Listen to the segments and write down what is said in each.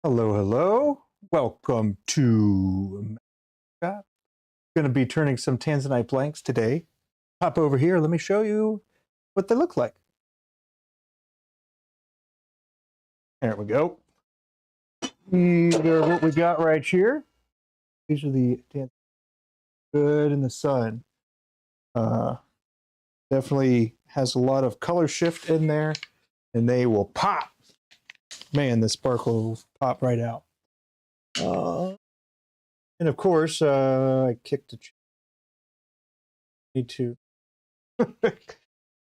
Hello, hello. Welcome to Going to be turning some Tanzanite blanks today. Hop over here. Let me show you what they look like. There we go. These are what we got right here. These are the Tanzanite good in the sun. Definitely has a lot of color shift in there, and they will pop. Man, the sparkle will pop right out. And of course, I kicked the. Need to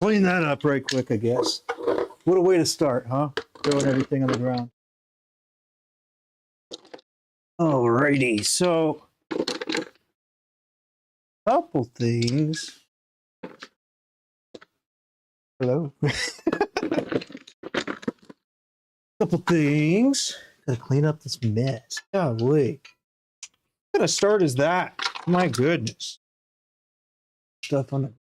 clean that up right quick, I guess. What a way to start, huh? Throwing everything on the ground. Alrighty, so couple things. Hello. Couple things. Gotta clean up this mess. Golly. What kind of start is that? My goodness. Stuff on it.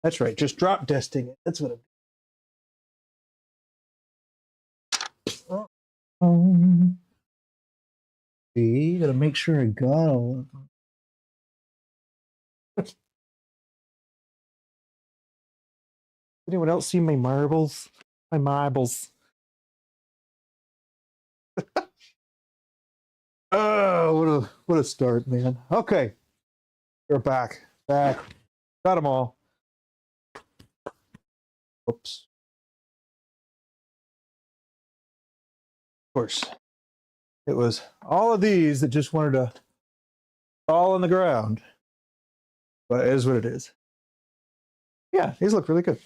That's right, just drop dusting it. That's what I'm. See, gotta make sure I got all of them. Anyone else see my marbles? My marbles. Oh, what a start, man. Okay. We're back. Got them all. Oops. Of course. It was all of these that just wanted to fall on the ground. But it is what it is. Yeah, these look really good.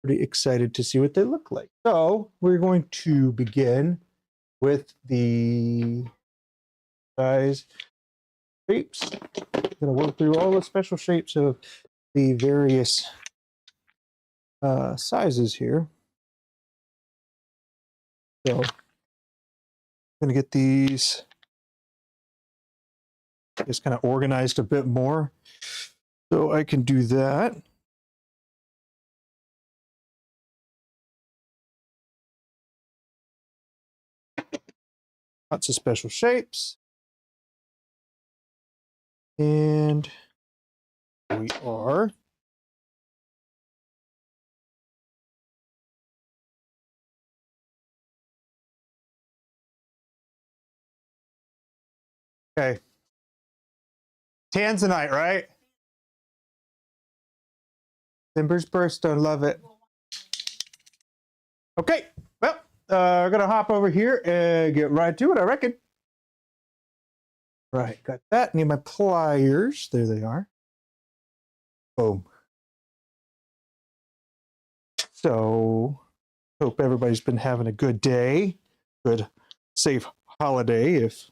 Pretty excited to see what they look like. So we're going to begin with the size shapes. Gonna work through all the special shapes of the various sizes here. So I'm gonna get these just kind of organized a bit more so I can do that. Lots of special shapes. And we are. Okay. Tanzanite, right? Timbers burst, I love it. Okay, well, we're gonna hop over here and get right to it, I reckon. Right, got that. Need my pliers. There they are. Boom. So, hope everybody's been having a good day. Good, safe holiday if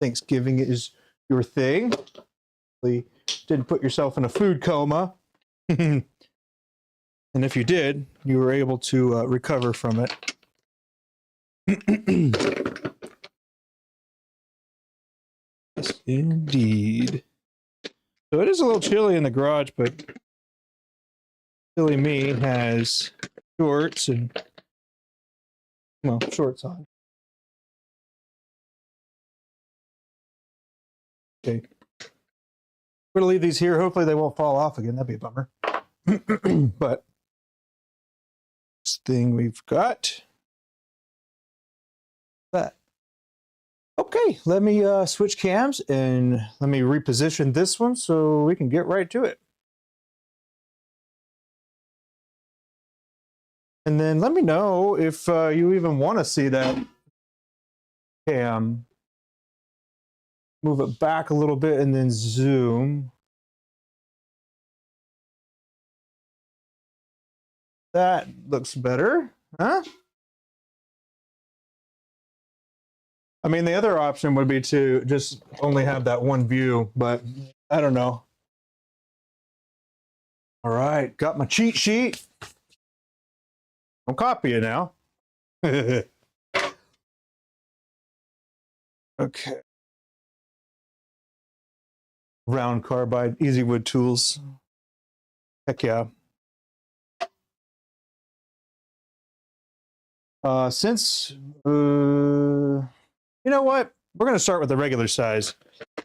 Thanksgiving is your thing. Hopefully, didn't put yourself in a food coma. And if you did, you were able to recover from it. Yes, indeed. So it is a little chilly in the garage, but silly me has shorts and, well, shorts on. Okay. We're going to leave these here. Hopefully they won't fall off again. That'd be a bummer. But this thing we've got. That. Okay, let me switch cams and let me reposition this one so we can get right to it. And then let me know if you even want to see that cam. Move it back a little bit and then zoom. That looks better, huh? I mean, the other option would be to just only have that one view, but I don't know. All right, got my cheat sheet. I'll copy it now. Okay. Round carbide, EasyWood tools. Heck yeah. Since you know what, we're going to start with the regular size.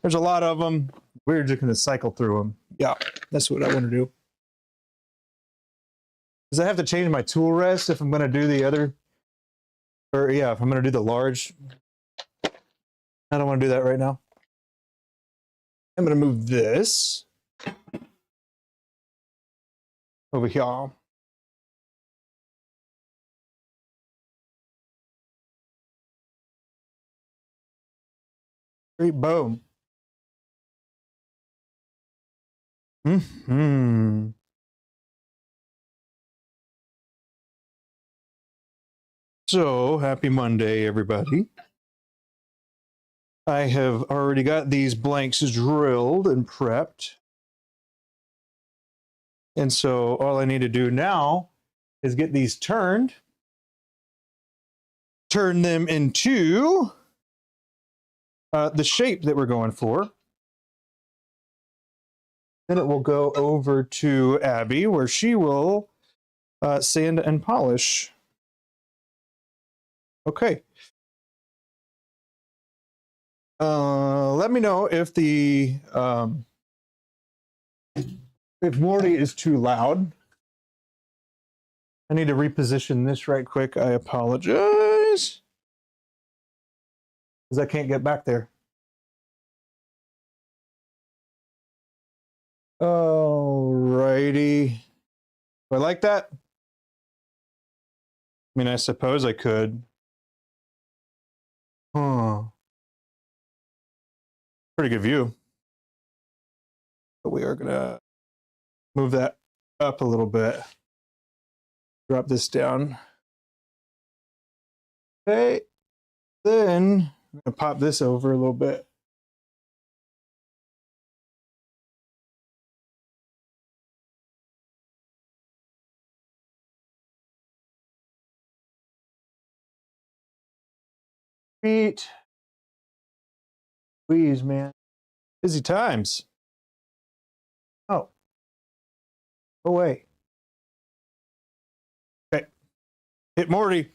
There's a lot of them. We're just going to cycle through them. Yeah, that's what I want to do. Because I have to change my tool rest if I'm going to do the other, or yeah, if I'm going to do the large. I don't want to do that right now. I'm going to move this over here. Great, boom. Hmm. So, happy Monday, everybody. I have already got these blanks drilled and prepped. And so all I need to do now is get these turned, turn them into the shape that we're going for. Then it will go over to Abby, where she will sand and polish. Okay. Let me know if the if Morty is too loud. I need to reposition this right quick. I apologize. Because I can't get back there. Alrighty. Do I like that? I mean, I suppose I could. Huh. Pretty good view. But we are going to move that up a little bit. Drop this down. Okay. Then I'm going to pop this over a little bit. Feet. Please, man. Busy times. Oh. Away. Okay. Hit Morty.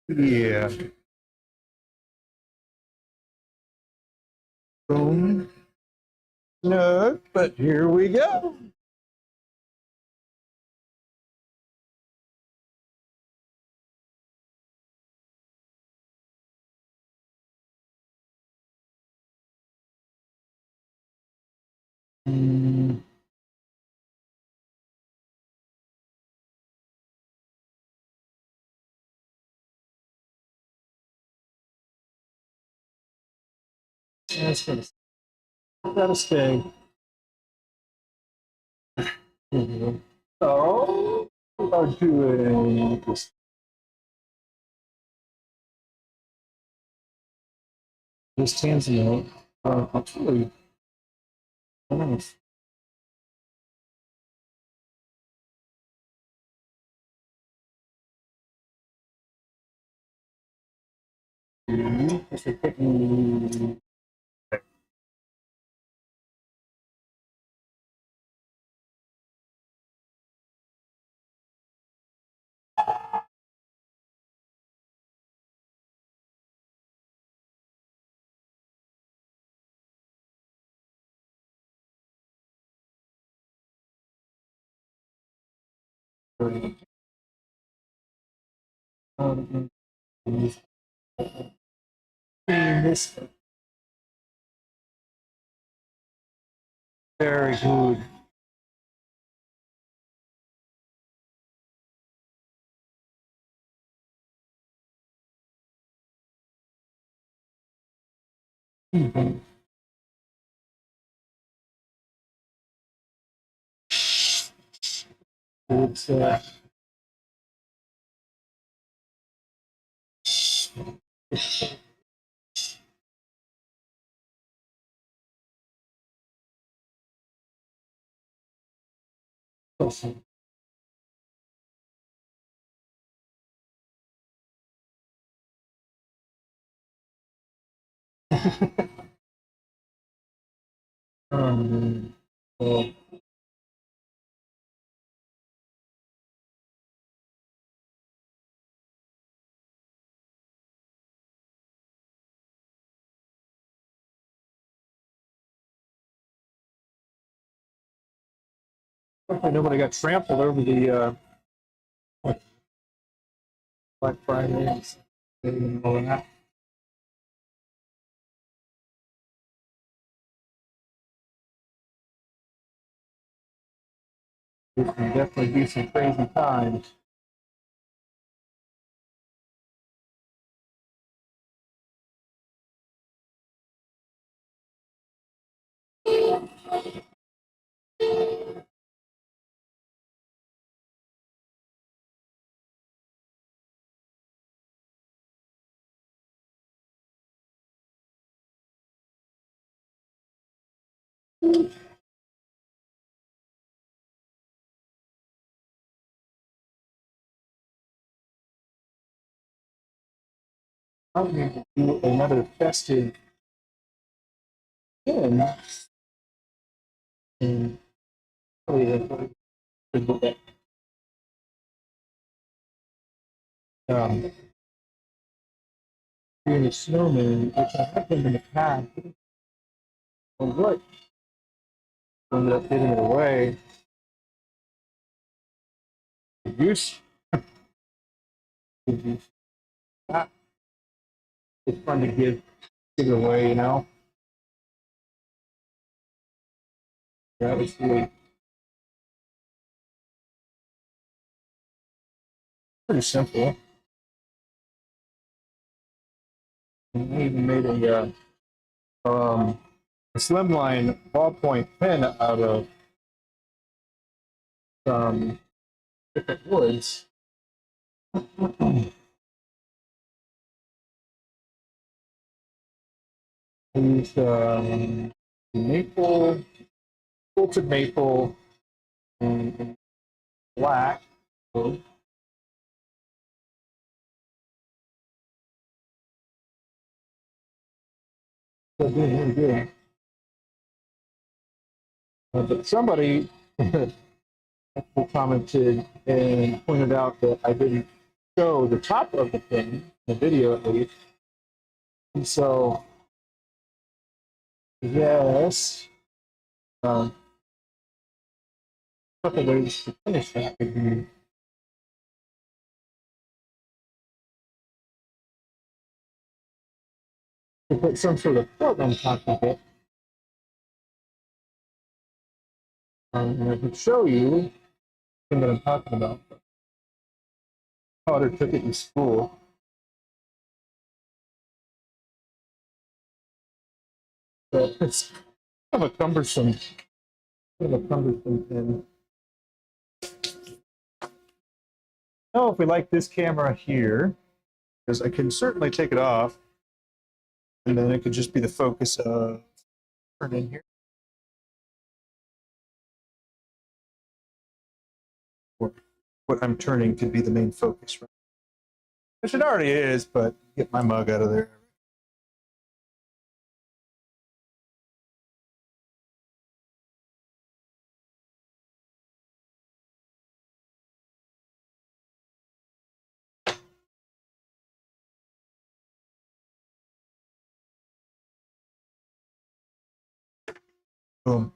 Yeah. Boom. No, but here we go. That's gonna gotta stay. So we are doing this Tanzanite. Actually, nice. This very good. It's awesome. Well, I know when I got trampled over the Black Friday and all that. There can definitely be some crazy times. I'm going to do another testing in, and being a snowman, which I have been in the past. Well, what ended up getting it away? The use that it's fun to give it away, you know. That was really pretty simple. And I even made a slimline ballpoint pen out of some different woods. I used maple, quilted maple, and black. So doing really good. But somebody commented and pointed out that I didn't show the top of the pen, the video at least. And so, yes, a couple ways to finish that would be to put some sort of foot on top of it. And I could show you the thing that I'm talking about. Daughter took it in school. So it's kind of a cumbersome pen. Now, if we like this camera here, because I can certainly take it off, and then it could just be the focus of turn in here. Or what I'm turning could be the main focus, right? Which it already is, but get my mug out of there. Boom.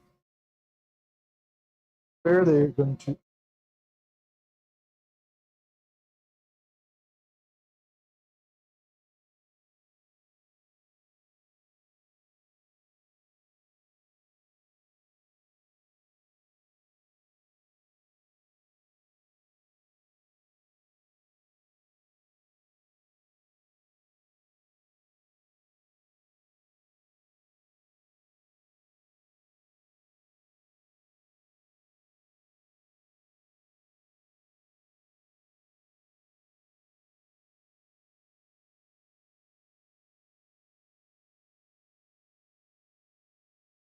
There they're going to.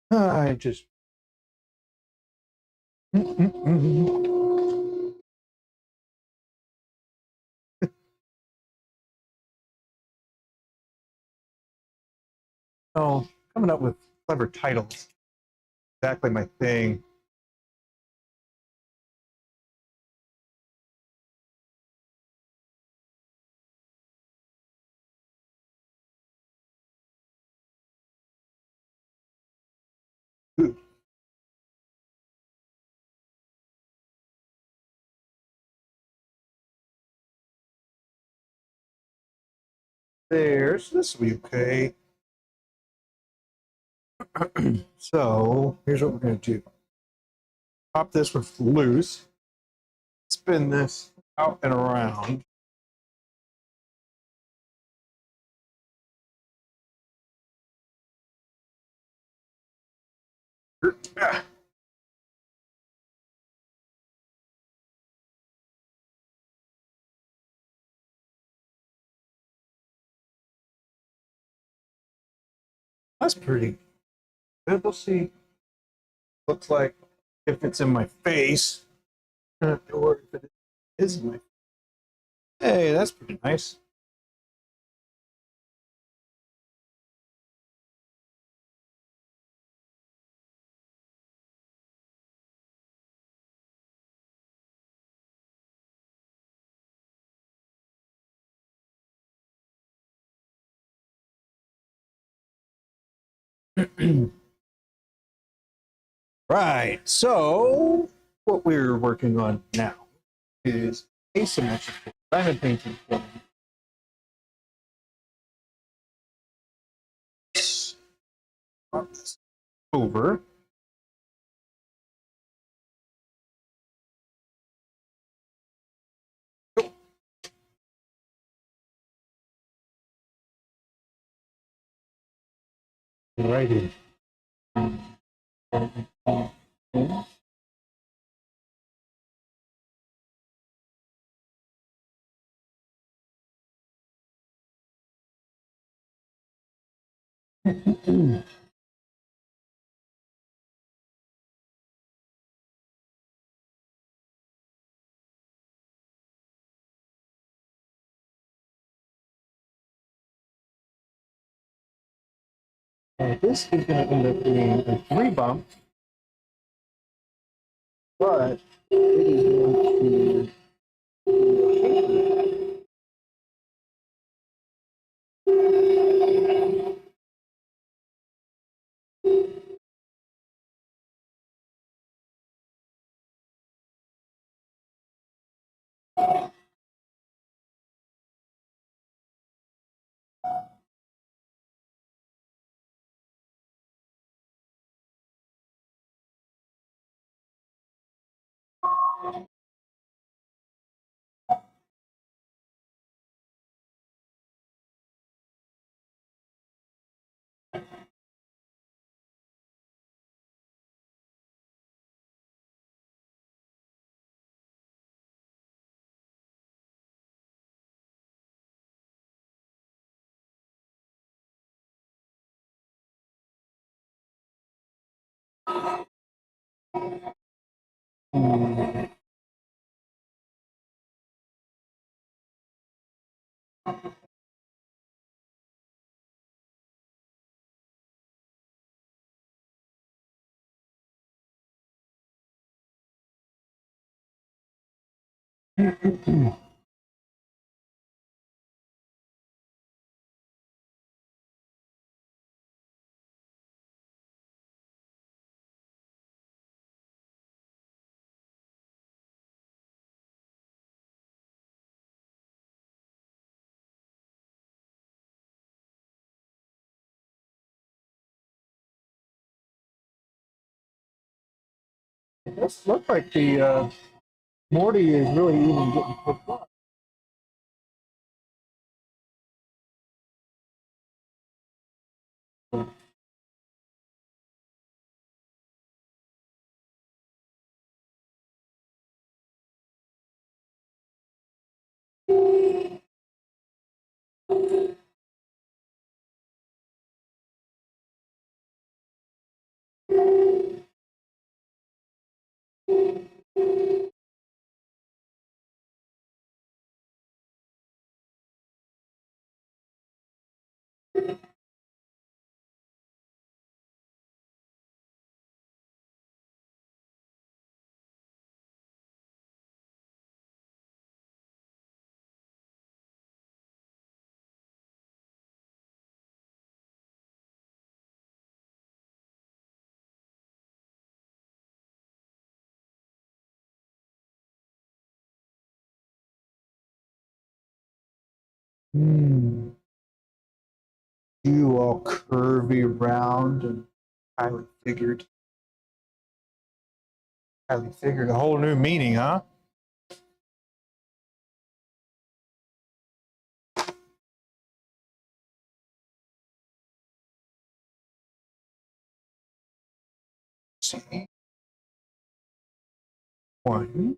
I just. Oh, coming up with clever titles. exactly my thing. There, so this will be okay. So here's what we're going to do. Pop this with loose. Spin this out and around. That's pretty good. We'll see. Looks like if it's in my face, or if it is in my face. Hey, that's pretty nice. Right. So what we're working on now is asymmetrical diamond painting. Over. Righty. This is going to end up being a 3 bump, but it is going to This looks like the Morty is really even getting cooked up. Mm. You all curvy round and highly figured. Highly figured, a whole new meaning, huh? See, one.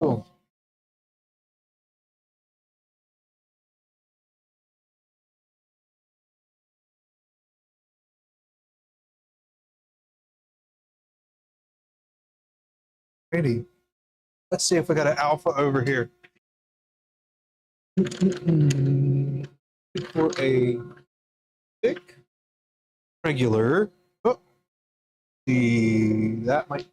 Cool. Ready. Let's see if we got an alpha over here. For a thick regular. Oh, that might.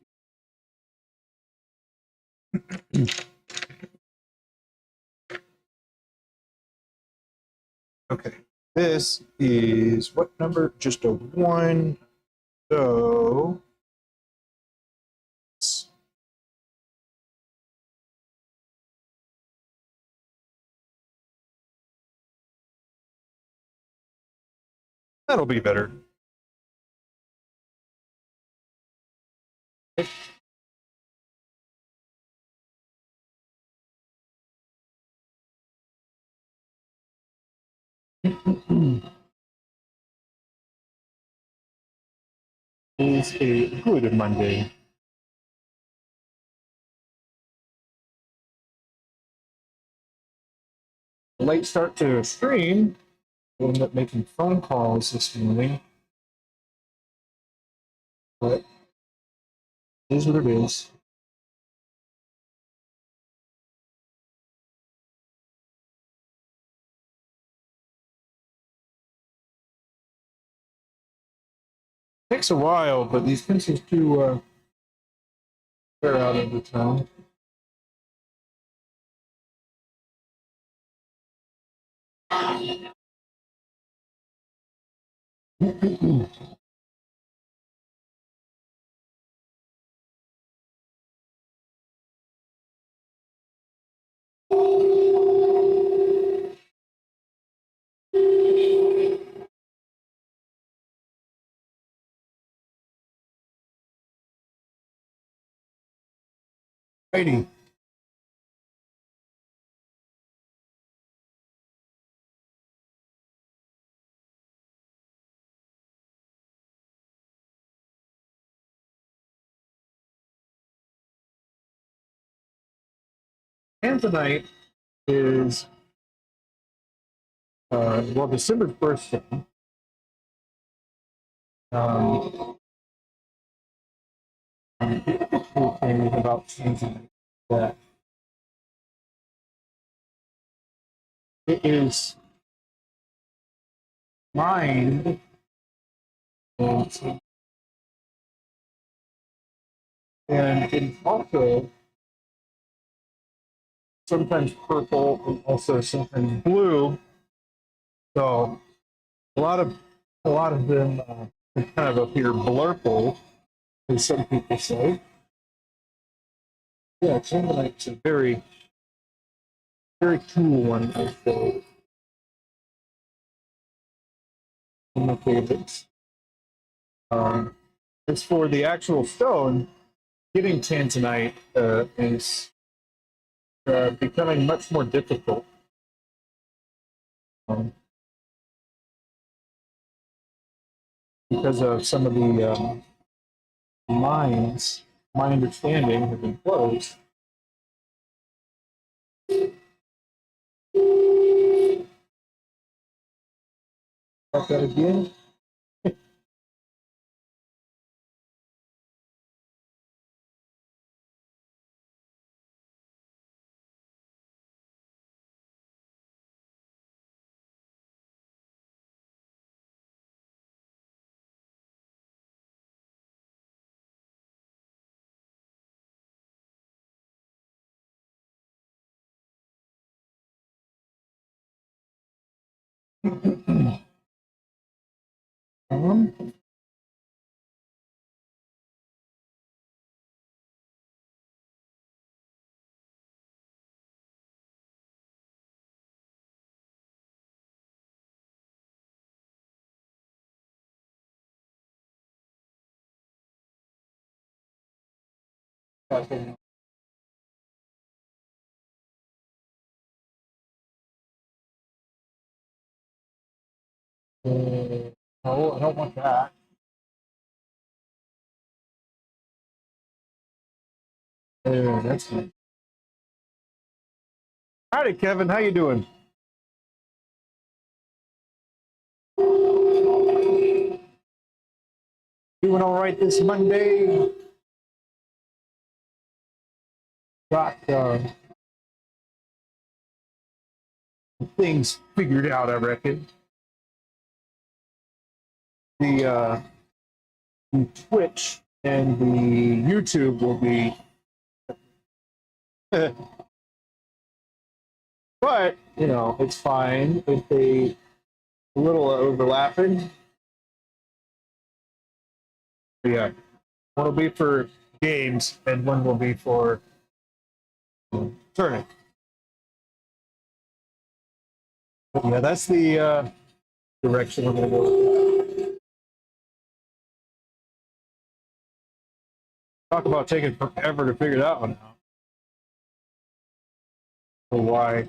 Okay. This is what number? Just a one. So that'll be better. Is a good Monday. Late start to a stream. We'll end up making phone calls this morning. But it is what it is. Takes a while, but these pencils do wear out over time. Righty. Tanzanite is well, December's birthday. Um, cool thing about Tanzanite that it is mined and it's also sometimes purple and also sometimes blue. So a lot of them kind of appear blurple, as some people say. Yeah, Tanzanite's a very cool one. I feel one of my favorites. As for the actual stone, getting Tanzanite is becoming much more difficult. Because of some of the mines, my understanding, have been closed. Like that again. on. No, I don't want that. That's nice. Howdy, Kevin. How you doing? Doing all right this Monday. Got things figured out, I reckon. The Twitch and the YouTube will be, but you know, it's fine if they a little overlapping. Yeah, one will be for games and one will be for turning. Yeah, that's the direction I'm gonna go. Talk about taking forever to figure that one out. So why?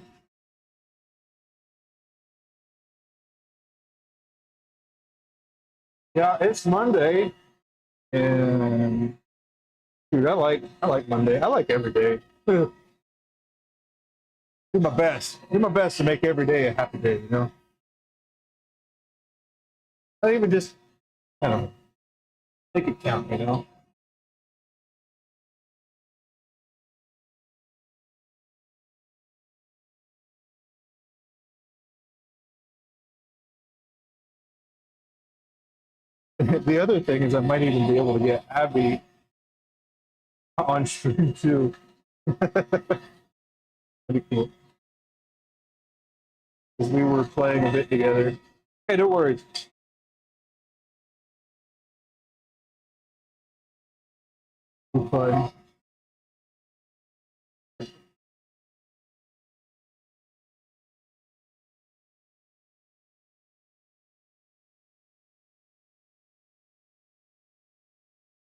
Yeah, it's Monday, and dude, I like Monday. I like every day. Do my best. Do my best to make every day a happy day. You know. Not even just, I don't know, make it count. You know. The other thing is, I might even be able to get Abby on stream too. Pretty cool. Because we were playing a bit together. Hey, don't worry. Fun.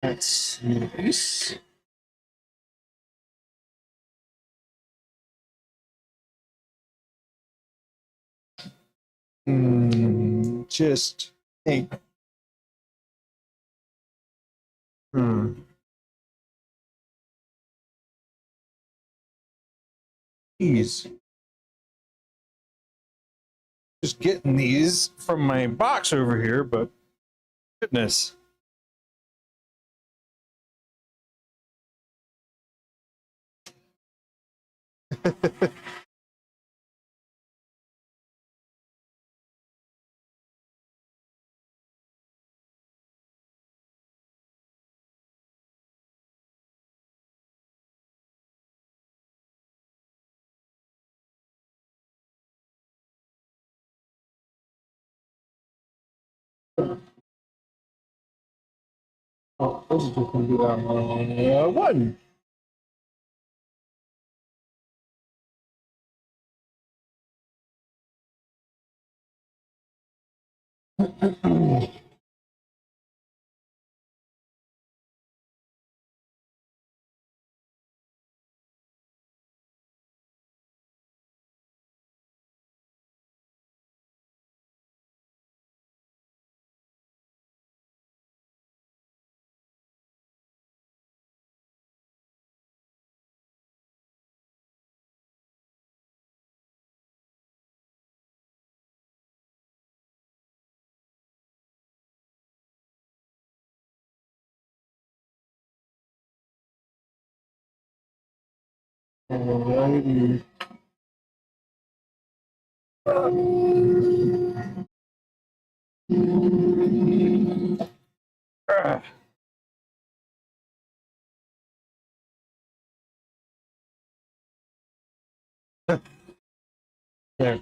That's nice. Just think. Hmm. These. Just getting these from my box over here, but goodness. Oh, this is just gonna do that one. Alrighty. There.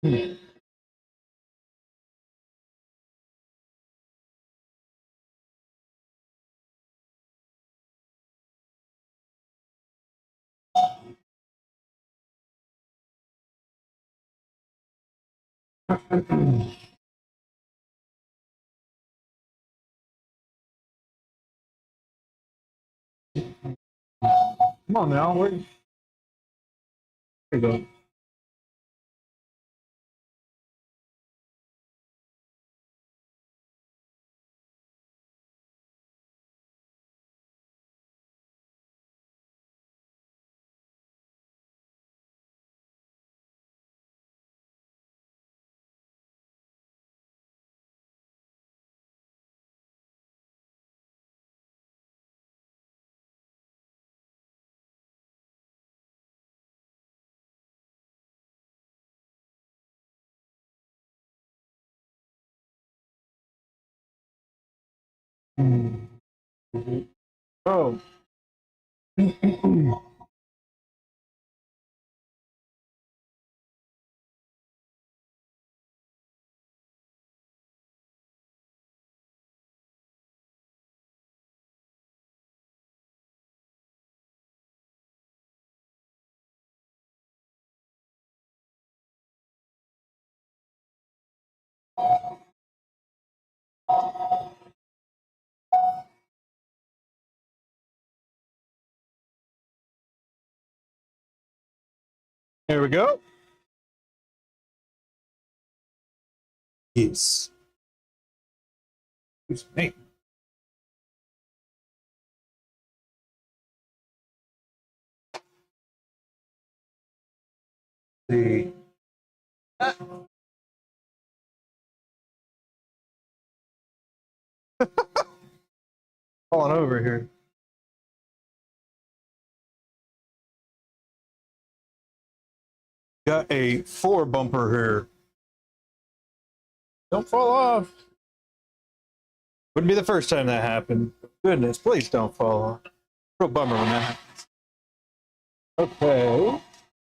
Hmm. Come on now, where you go? Oh. There we go. Yes. Excuse me. The falling over here. Got a 4 bumper here. Don't fall off. Wouldn't be the first time that happened. Goodness, please don't fall off. Real bummer when that happens. Okay.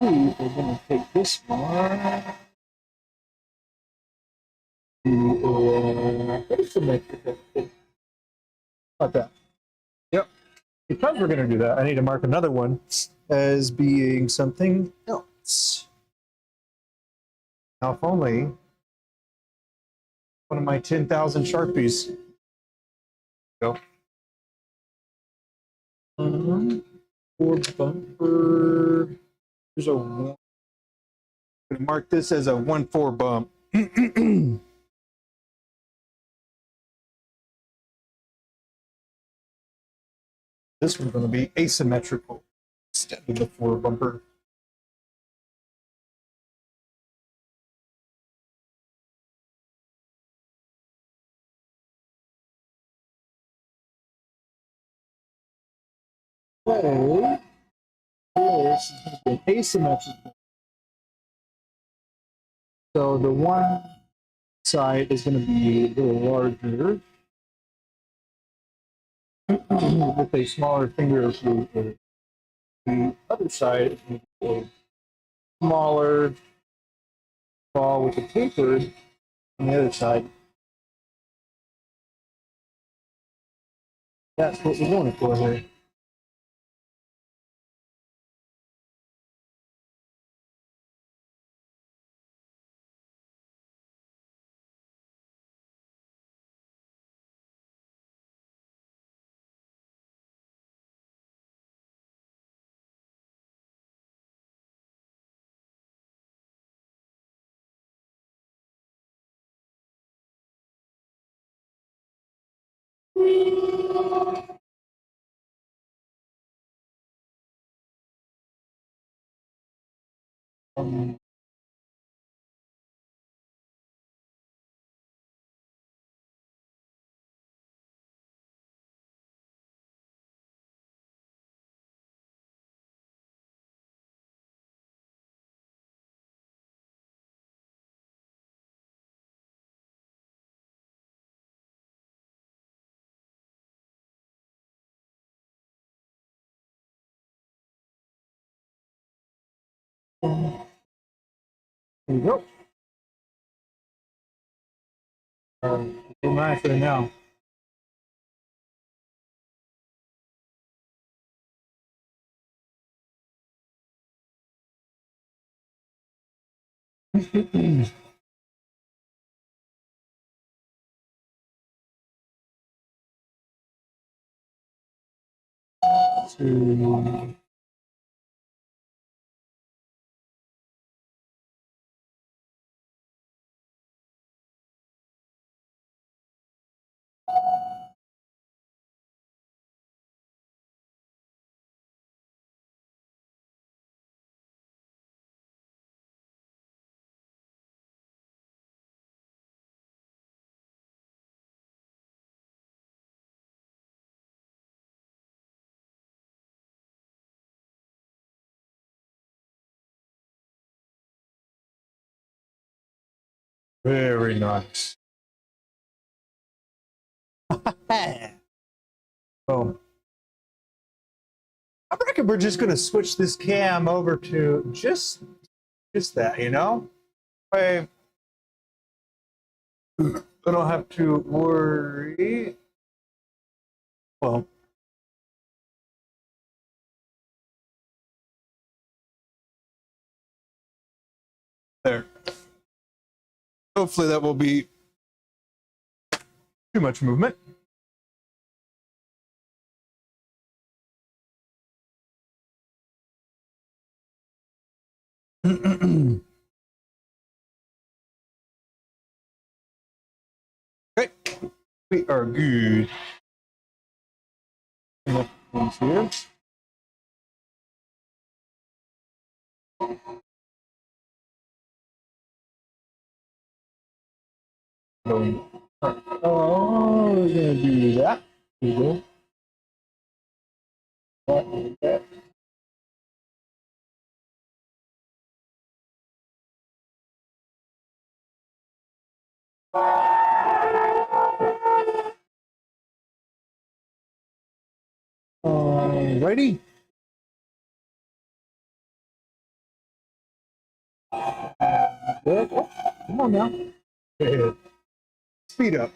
We're gonna take this one. Like that. Yep. Because we're gonna do that, I need to mark another one as being something else. Now, if only one of my 10,000 Sharpies. Go. For bumper. There's a one. I'm gonna mark this as a 1-4 bump. This one's going to be asymmetrical instead of the 4 bumper. So, this is going to be asymmetrical. So the one side is going to be a little larger with a smaller finger approval. The other side is going to be a smaller ball with a tapered on the other side. That's what we're going for here. Um, there you go. Nice right now. To very nice. Oh, I reckon we're just gonna switch this cam over to just that, you know? I don't have to worry. Well, there. Hopefully that will be too much movement. Okay, we are good. Here. Oh, we're gonna do that. Here we go. That. Alrighty. Good. Oh, come on now. Speed up.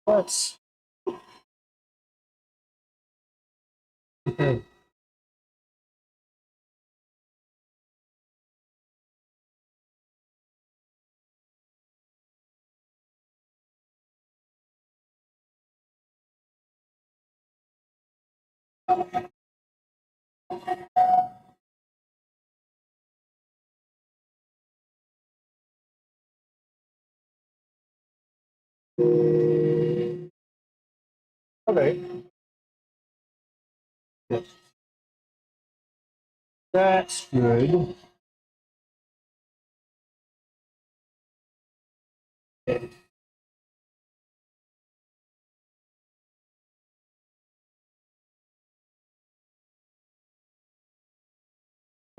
Let's. Okay. That's good.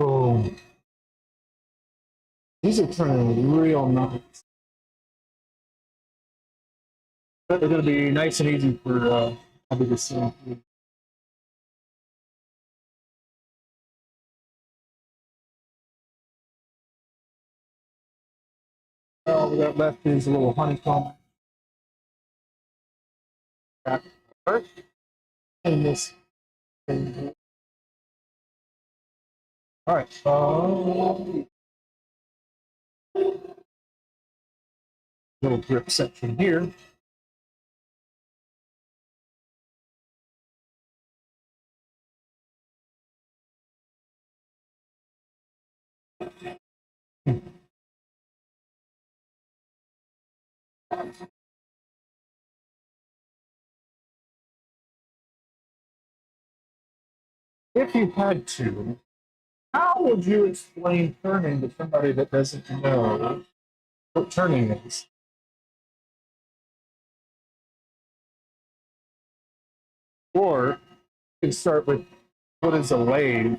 Oh, these are turning real nice. They're going to be nice and easy for probably to see. All we got left is a little honeycomb. First, and this. All right. Little grip section here. If you had to, how would you explain turning to somebody that doesn't know what turning is? Or you can start with what is a lathe?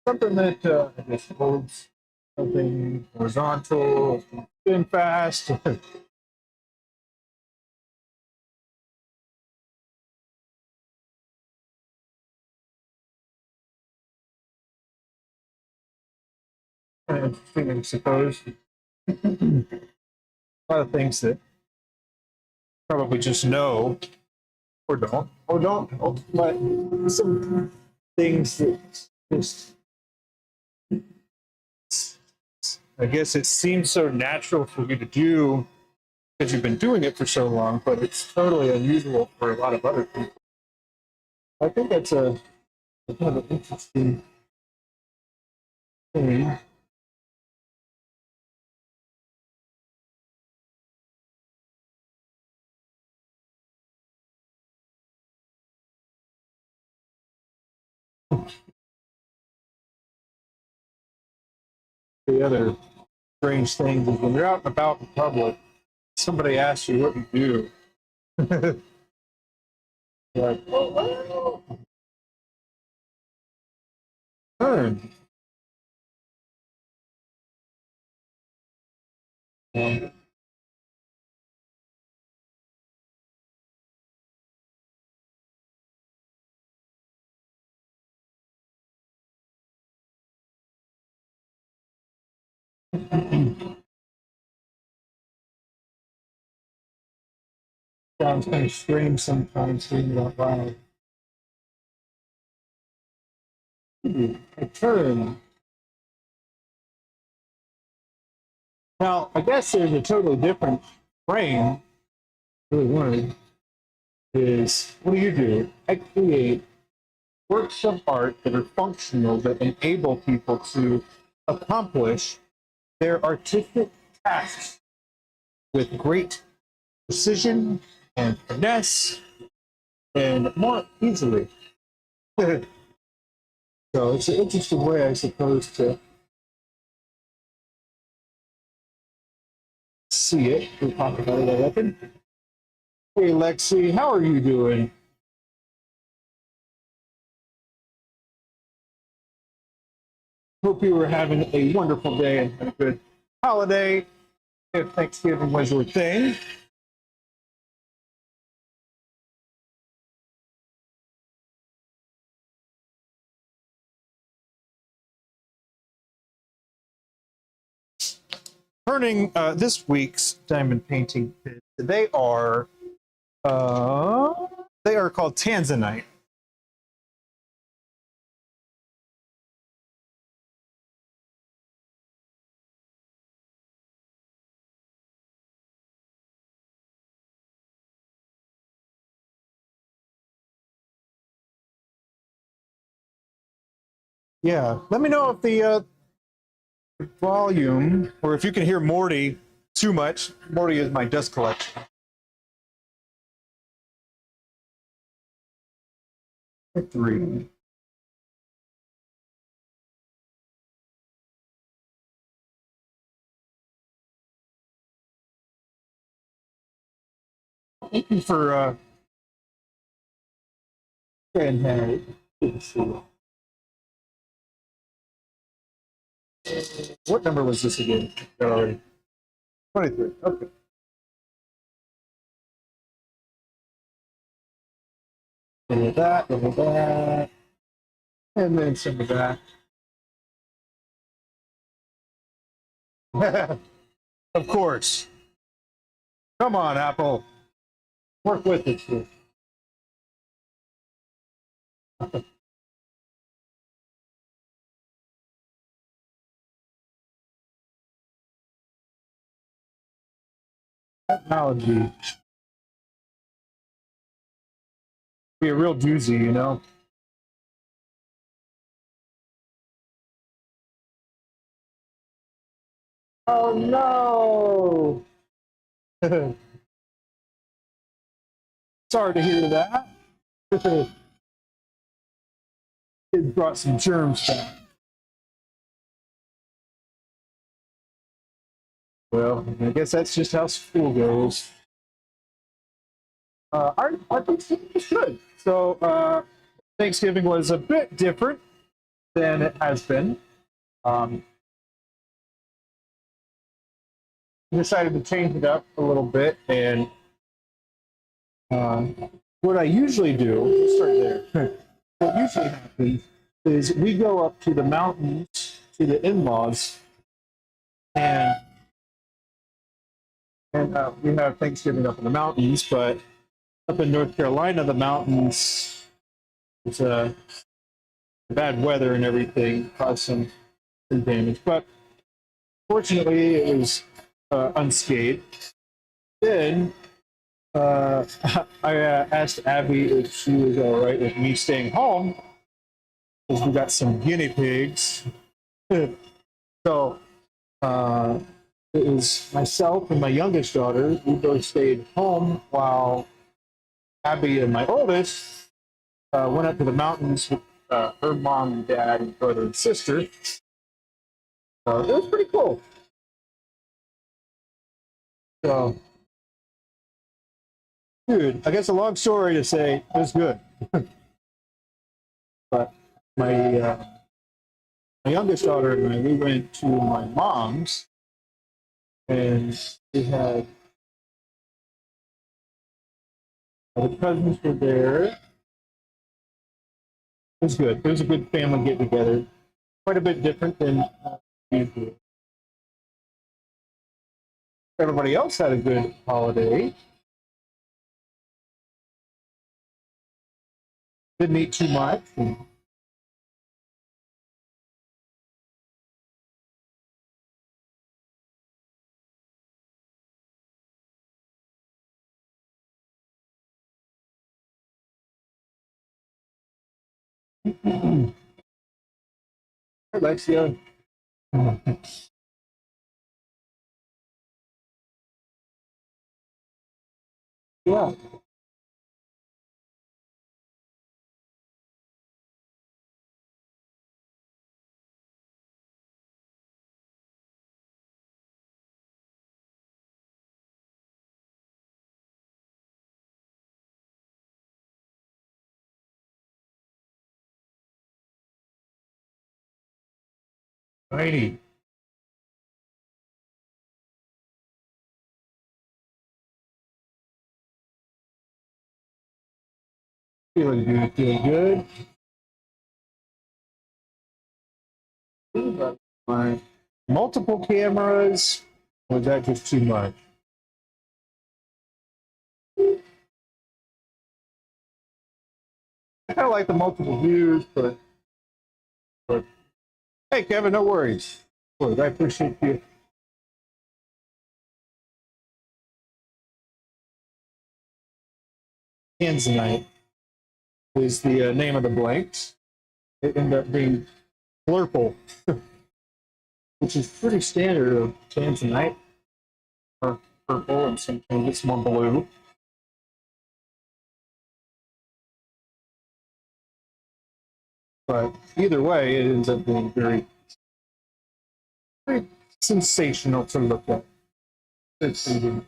Something that just holds Something horizontal, spin fast. Interesting, I suppose. A lot of things that probably just know or don't, but some things that just, I guess it seems so natural for you to do because you've been doing it for so long, but it's totally unusual for a lot of other people. I think that's a kind of interesting thing. The other strange thing is when you're out and about in public, somebody asks you what you do. You're like, oh, well, turn. Um, Sounds kind of strange sometimes saying it out loud. A turn. Now, I guess there's a totally different frame. Really wanted is what do? I create works of art that are functional that enable people to accomplish their artistic tasks with great precision and finesse and more easily. So it's an interesting way, I suppose, to see it. We talked about it, I reckon. Hey, Lexi, how are you doing? Hope you were having a wonderful day and a good holiday. If Thanksgiving was your thing. Turning this week's diamond painting pins, they are called Tanzanite. Yeah, let me know if the volume, or if you can hear Morty too much. Morty is my dust collection. Three. Thank you for saying hey. Good to see you. What number was this again? Already. 23. Okay. And with that, and then some of that. Of course. Come on, Apple. Work with it. Too. Technology. Be a real doozy, you know? Oh no! Sorry to hear that. It brought some germs back. Well, I guess that's just how school goes. Our Thanksgiving was good. So Thanksgiving was a bit different than it has been. Um, decided to change it up a little bit, and what I usually do, let's start there. What usually happens is we go up to the mountains, to the in-laws, and we have Thanksgiving up in the mountains, but up in North Carolina, the mountains, it's bad weather and everything, caused some damage. But fortunately, it was unscathed. Then I asked Abby if she was all right with me staying home, because we got some guinea pigs. So it was myself and my youngest daughter. We both stayed home while Abby and my oldest went up to the mountains with her mom and dad and brother and sister. It was pretty cool. So, dude, I guess a long story to say it was good. But my youngest daughter and I, we went to my mom's, and we had the cousins were there. It was good. It was a good family get together. Quite a bit different than usual. Everybody else had a good holiday. Didn't eat too much. Alexia. Yeah. Righty. Feeling good, feeling good. My multiple cameras, or was that just too much? I kind of like the multiple views, but hey, Kevin, no worries. I appreciate you. Tanzanite is the name of the blanks. It ended up being Blurple, which is pretty standard of Tanzanite, or purple, and sometimes it's more blue. But either way, it ends up being very, very sensational to look at. It's even.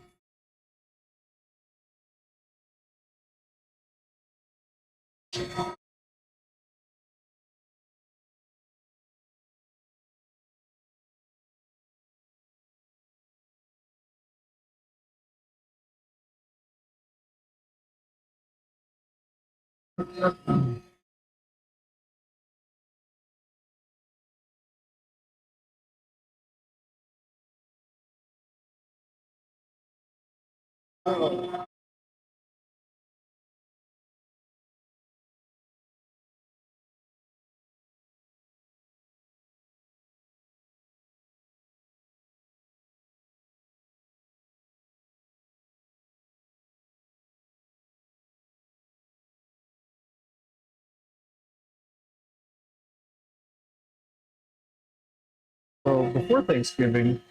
So before Thanksgiving,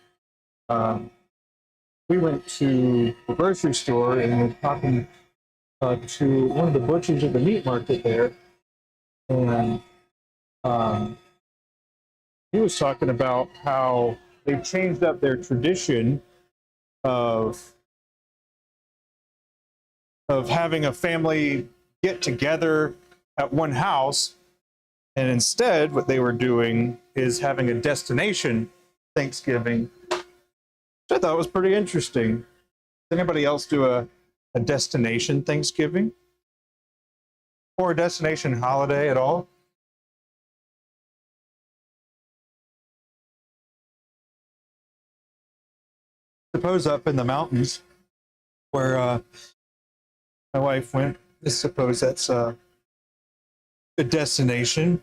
we went to the grocery store and were talking to one of the butchers at the meat market there, and he was talking about how they've changed up their tradition of having a family get together at one house, and instead what they were doing is having a destination Thanksgiving. I thought was pretty interesting. Does anybody else do a destination Thanksgiving? Or a destination holiday at all? Suppose up in the mountains where my wife went. I suppose that's a destination.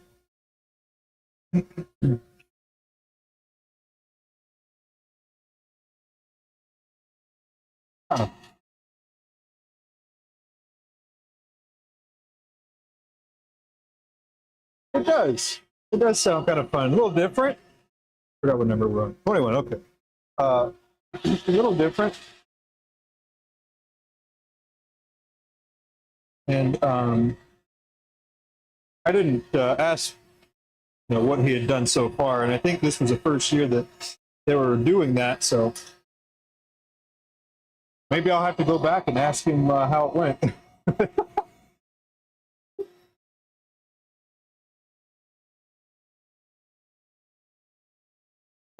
Oh. It does. It does sound kind of fun. A little different. I forgot what number we're on. 21, okay. A little different. And I didn't ask what he had done so far, and I think this was the first year that they were doing that, so maybe I'll have to go back and ask him how it went.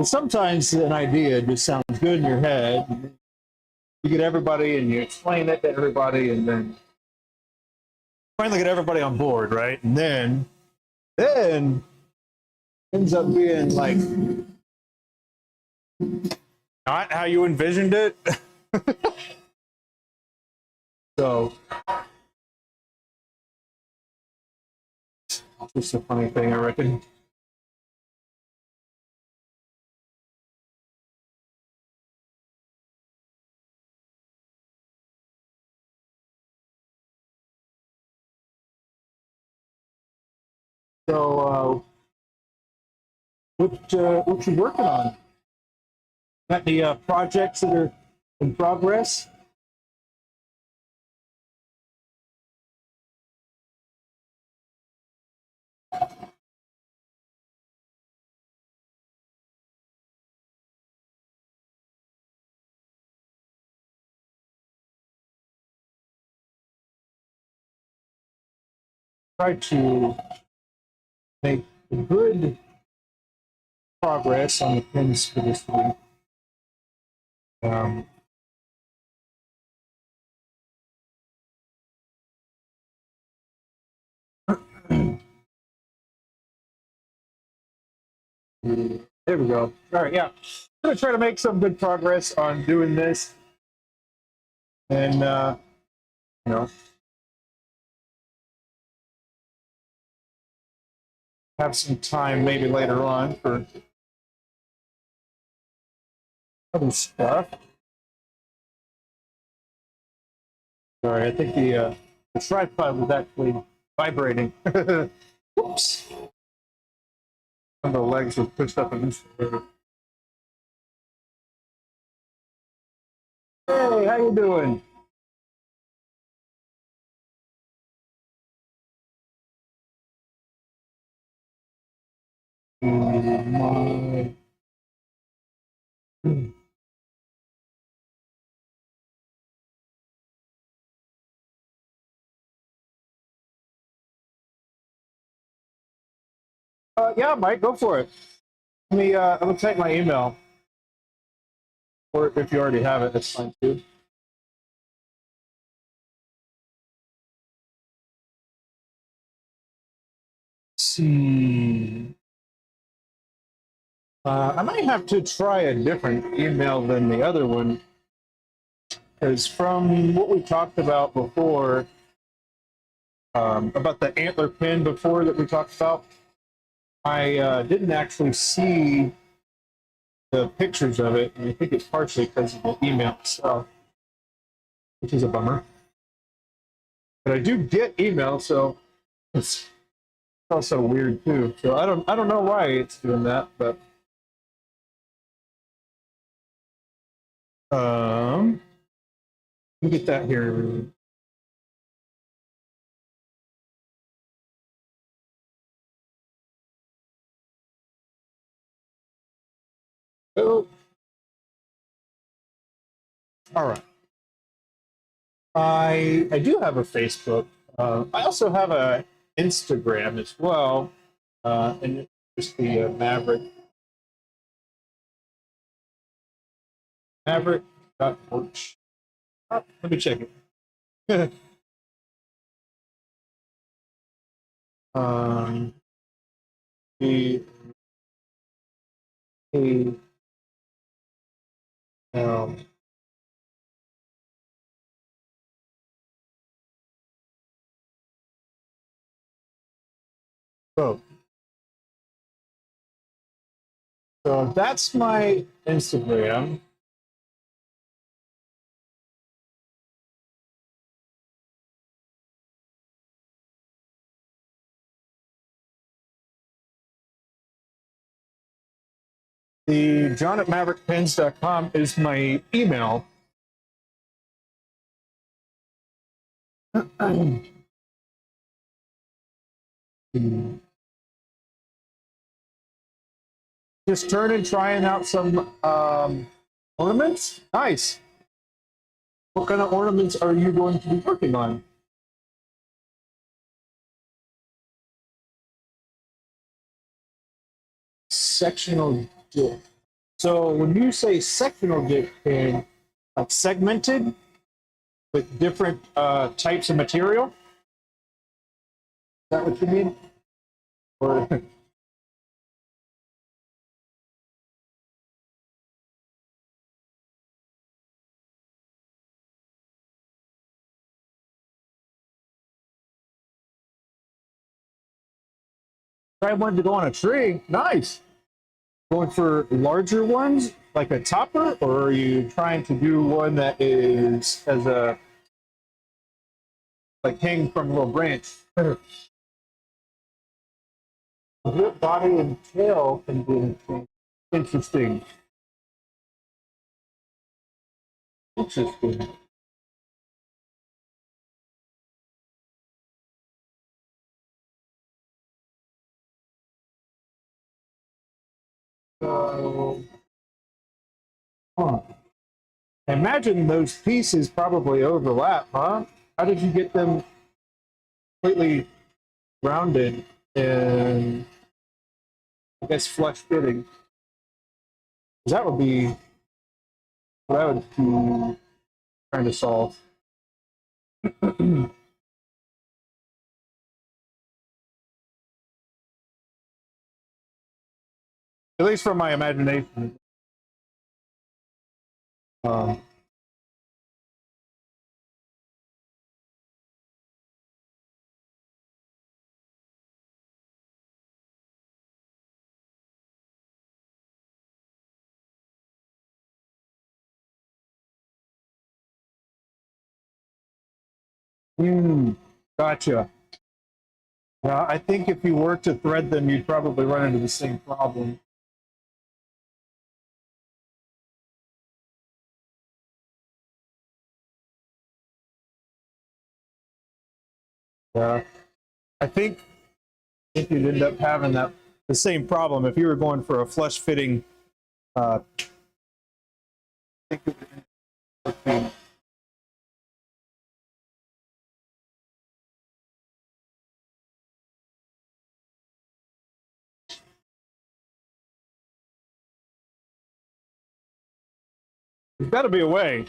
Sometimes an idea just sounds good in your head. You get everybody and you explain it to everybody, and then finally get everybody on board, right? And then ends up being like not how you envisioned it. So just a funny thing, I reckon. So, what you working on? Got any projects that are in progress? Try to make good progress on the pins for this week. There we go. All right, yeah. I'm going to try to make some good progress on doing this. And, have some time maybe later on for other stuff. Sorry, I think the tripod was actually vibrating. Whoops. One of the legs was pushed up against the road. Hey, how you doing? My... Yeah, Mike, go for it. Let me, I'm gonna type my email. Or if you already have it, that's fine too. Let's see. I might have to try a different email than the other one, because from what we talked about before, about the antler pin before that we talked about, I didn't actually see the pictures of it, and I think it's partially because of the email itself, which is a bummer. But I do get email, so it's also weird too. So I don't know why it's doing that, but let me get that here. Oh. All right. I do have a Facebook. I also have a Instagram as well, and it's just the Maverick. Maverick.works. Let me check it. the A L. Oh, so that's my Instagram. The john@maverickpens.com is my email. Just turning, trying out some ornaments. Nice. What kind of ornaments are you going to be working on? Sectional dip. So when you say sectional dip, like segmented with different types of material, is that what you mean? Or I wanted to go on a tree. Nice. Going for larger ones, like a topper, or are you trying to do one that is as a like hang from a little branch? The body and tail can be interesting. Interesting. So, huh. I imagine those pieces probably overlap, huh? How did you get them completely rounded and I guess flush fitting? That would be what I would be trying to solve. At least from my imagination. Um, gotcha. Yeah, I think if you were to thread them, you'd probably run into the same problem. Yeah, I think you'd end up having the same problem if you were going for a flush fitting. I think it would be, there's got to be a way.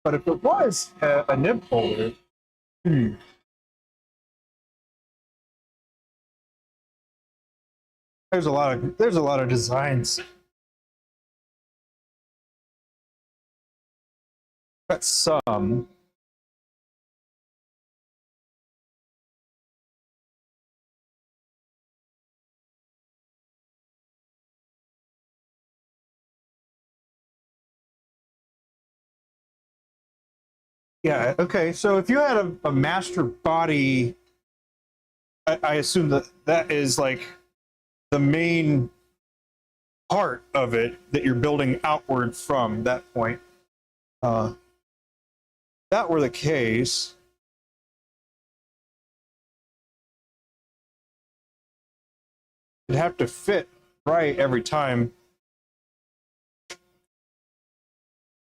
But if it was a nib holder, there's a lot of designs. Got some. Yeah. Okay. So if you had a master body, I assume that that is like the main part of it that you're building outward from that point. If that were the case, it'd have to fit right every time.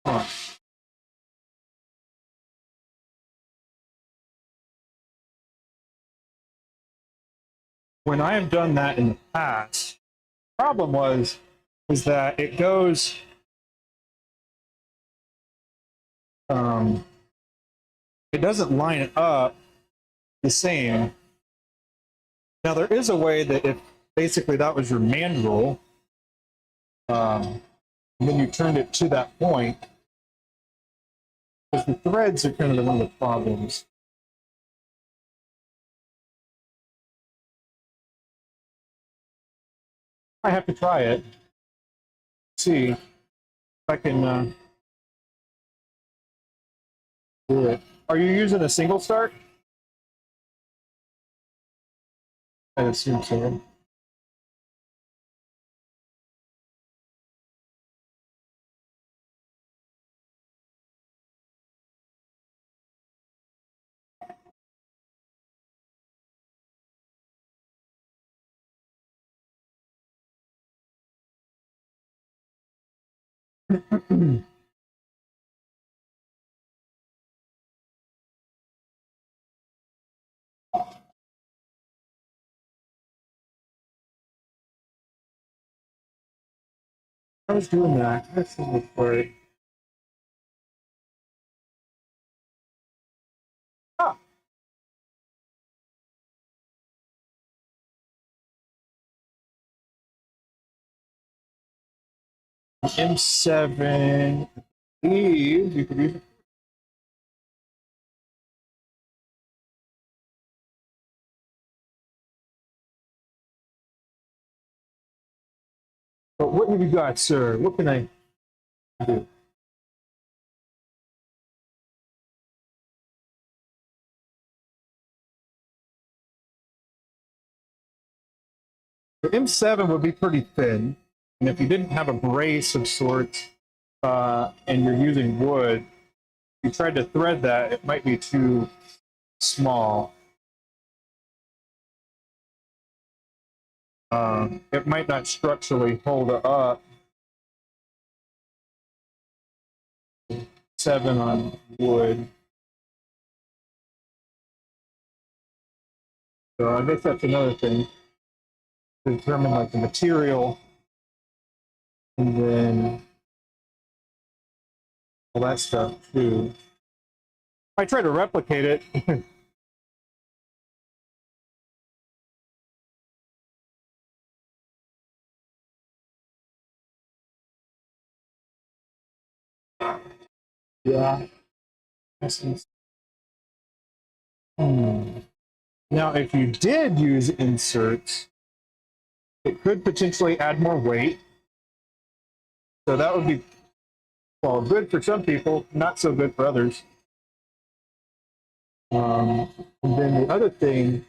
Huh. When I have done that in the past, the problem is that it goes it doesn't line up the same. Now there is a way that if basically that was your mandrel, and then you turned it to that point, because the threads are kind of one of the problems. I have to try it. See if I can do it. Are you using a single start? I assume so. I was doing that. That's for it. Ah, M7. You could use it. But what have you got, sir? What can I do? The M7 would be pretty thin, and if you didn't have a brace of sorts, and you're using wood, you tried to thread that, it might be too small. It might not structurally hold up. 7 on wood. So I guess that's another thing to determine like the material, and then all that stuff too. I try to replicate it. Yeah. Now, if you did use inserts, it could potentially add more weight. So that would be, well, good for some people, not so good for others. And then the other thing,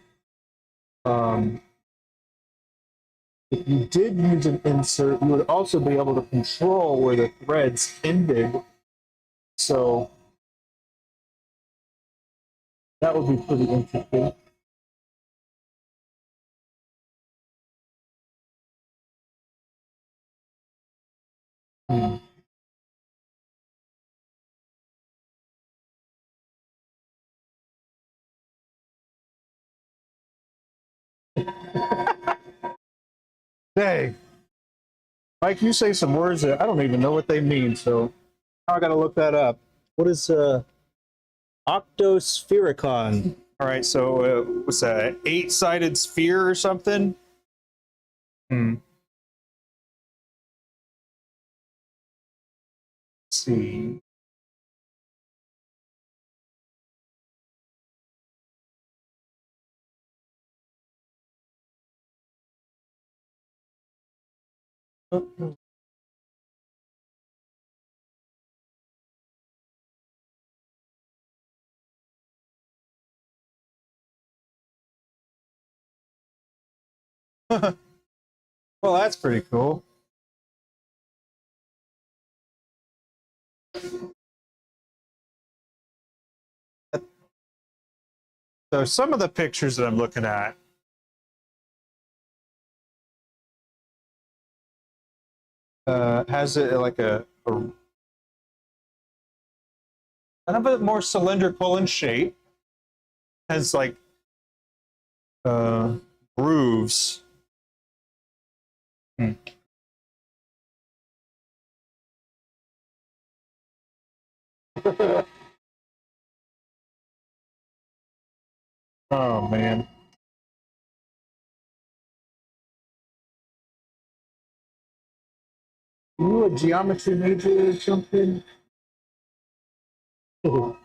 if you did use an insert, you would also be able to control where the threads ended. So that would be pretty interesting. Hmm. Hey, Mike, you say some words that I don't even know what they mean, so now I got to look that up. What is octosphericon? All right, so what's that? 8-sided sphere or something? Hmm. Let's see. Well, that's pretty cool. So some of the pictures that I'm looking at, has it like a kind of a more cylindrical in shape. Has like uh, grooves. Hmm. Oh man. You a geometry major or something? Oh,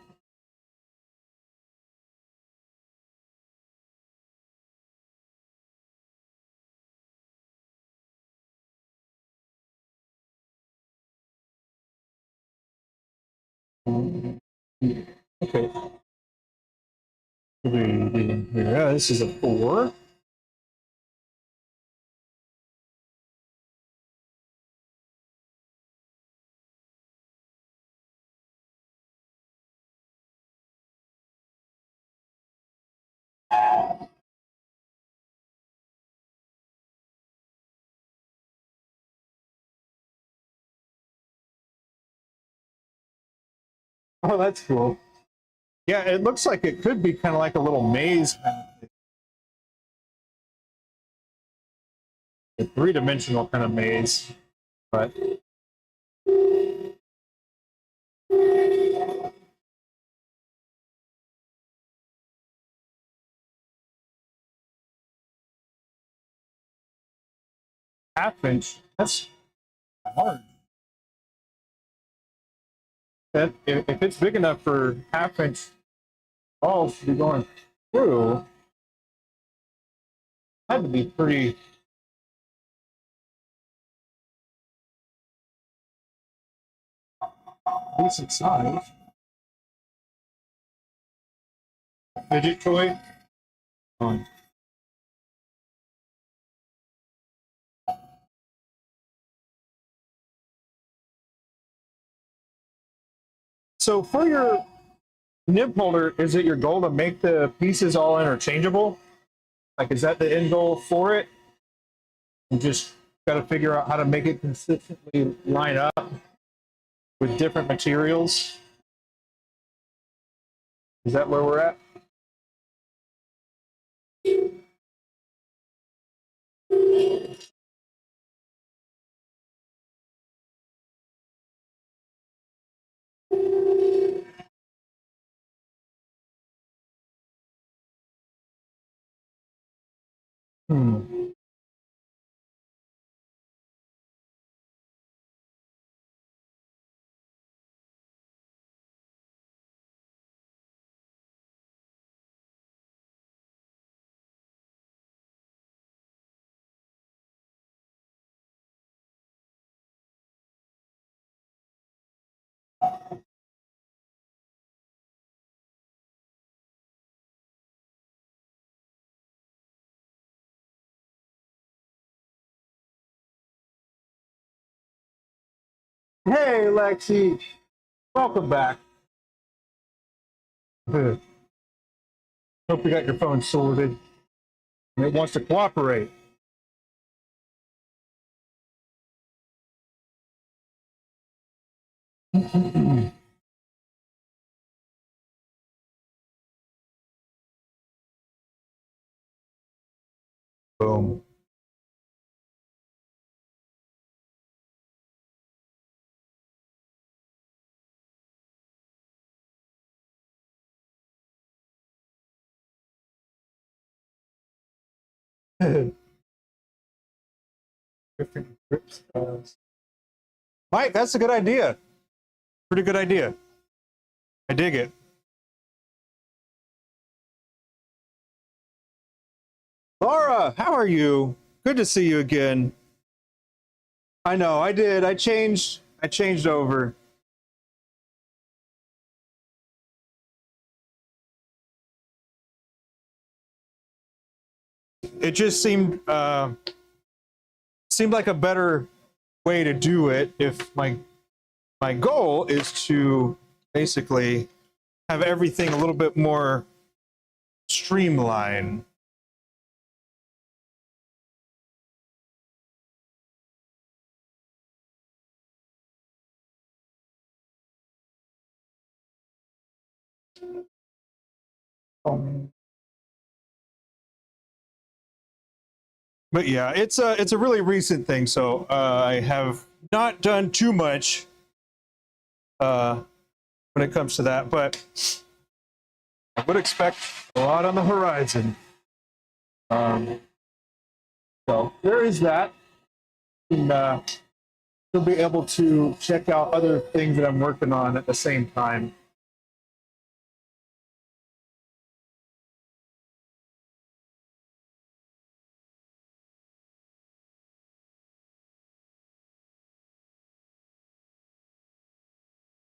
okay. Yeah, this is a 4. Oh, that's cool. Yeah, it looks like it could be kind of like a little maze, a three-dimensional kind of maze. But half inch, that's hard. That if it's big enough for half-inch balls to be going through, had to be pretty decent size. Fidget toy. Um, so for your nib holder, is it your goal to make the pieces all interchangeable? Like, is that the end goal for it? You just got to figure out how to make it consistently line up with different materials. Is that where we're at? Hmm. Hey, Lexi, welcome back. Hope you got your phone sorted. It wants to cooperate. Boom. Different grip styles. Mike, that's a good idea. Pretty good idea. I dig it. Laura, how are you? Good to see you again. I know, I did. I changed over. It just seemed like a better way to do it if my goal is to basically have everything a little bit more streamlined. But yeah, it's a really recent thing, so I have not done too much when it comes to that, but I would expect a lot on the horizon. So there is that. And you'll be able to check out other things that I'm working on at the same time.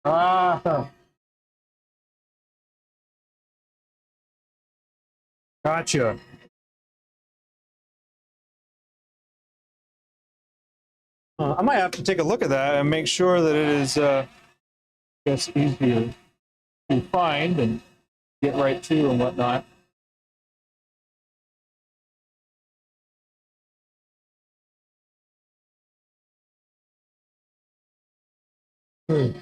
Ah, gotcha. I might have to take a look at that and make sure that it is just easier to find and get right to and whatnot. Hmm.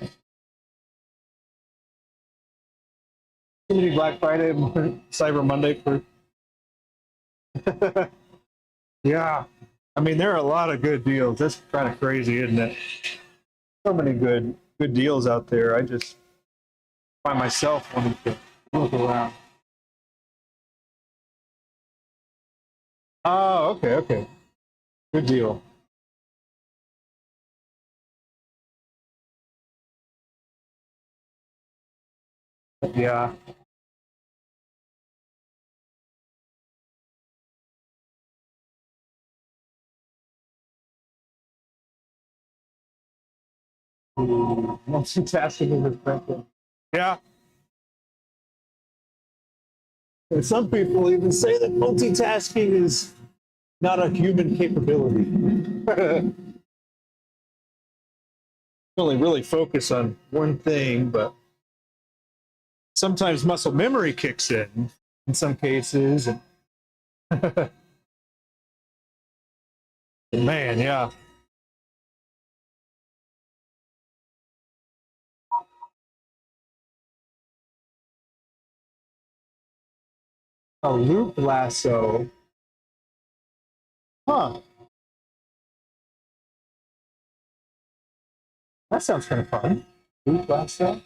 Gonna be Black Friday, Cyber Monday for. Yeah, I mean there are a lot of good deals. That's kind of crazy, isn't it? So many good deals out there. I just find myself wanting to look around. Oh, okay, okay, good deal. Yeah. Multitasking is effective. Yeah. And some people even say that multitasking is not a human capability. Only really focus on one thing, but sometimes muscle memory kicks in some cases. And man, yeah. A loop lasso. Huh. That sounds kind of fun. Loop lasso.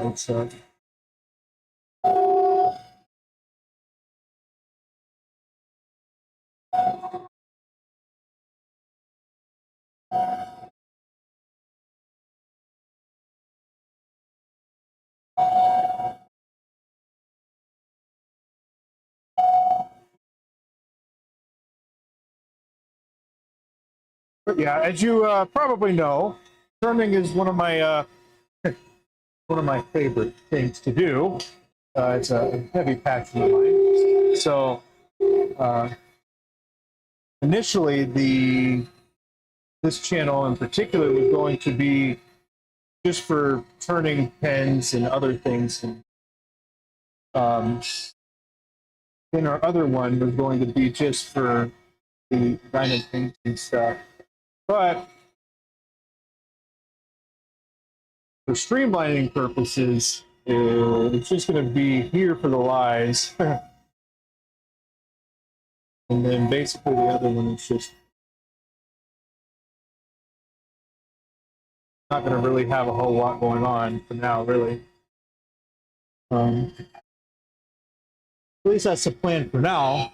It's, but yeah, as you probably know, turning is one of my favorite things to do. It's a heavy passion of mine. So uh, initially, the this channel in particular was going to be just for turning pens and other things. And um, then our other one was going to be just for the diamond painting and stuff. But for streamlining purposes, it's just going to be here for the lies. And then basically the other one is just not going to really have a whole lot going on for now, really. At least that's the plan for now.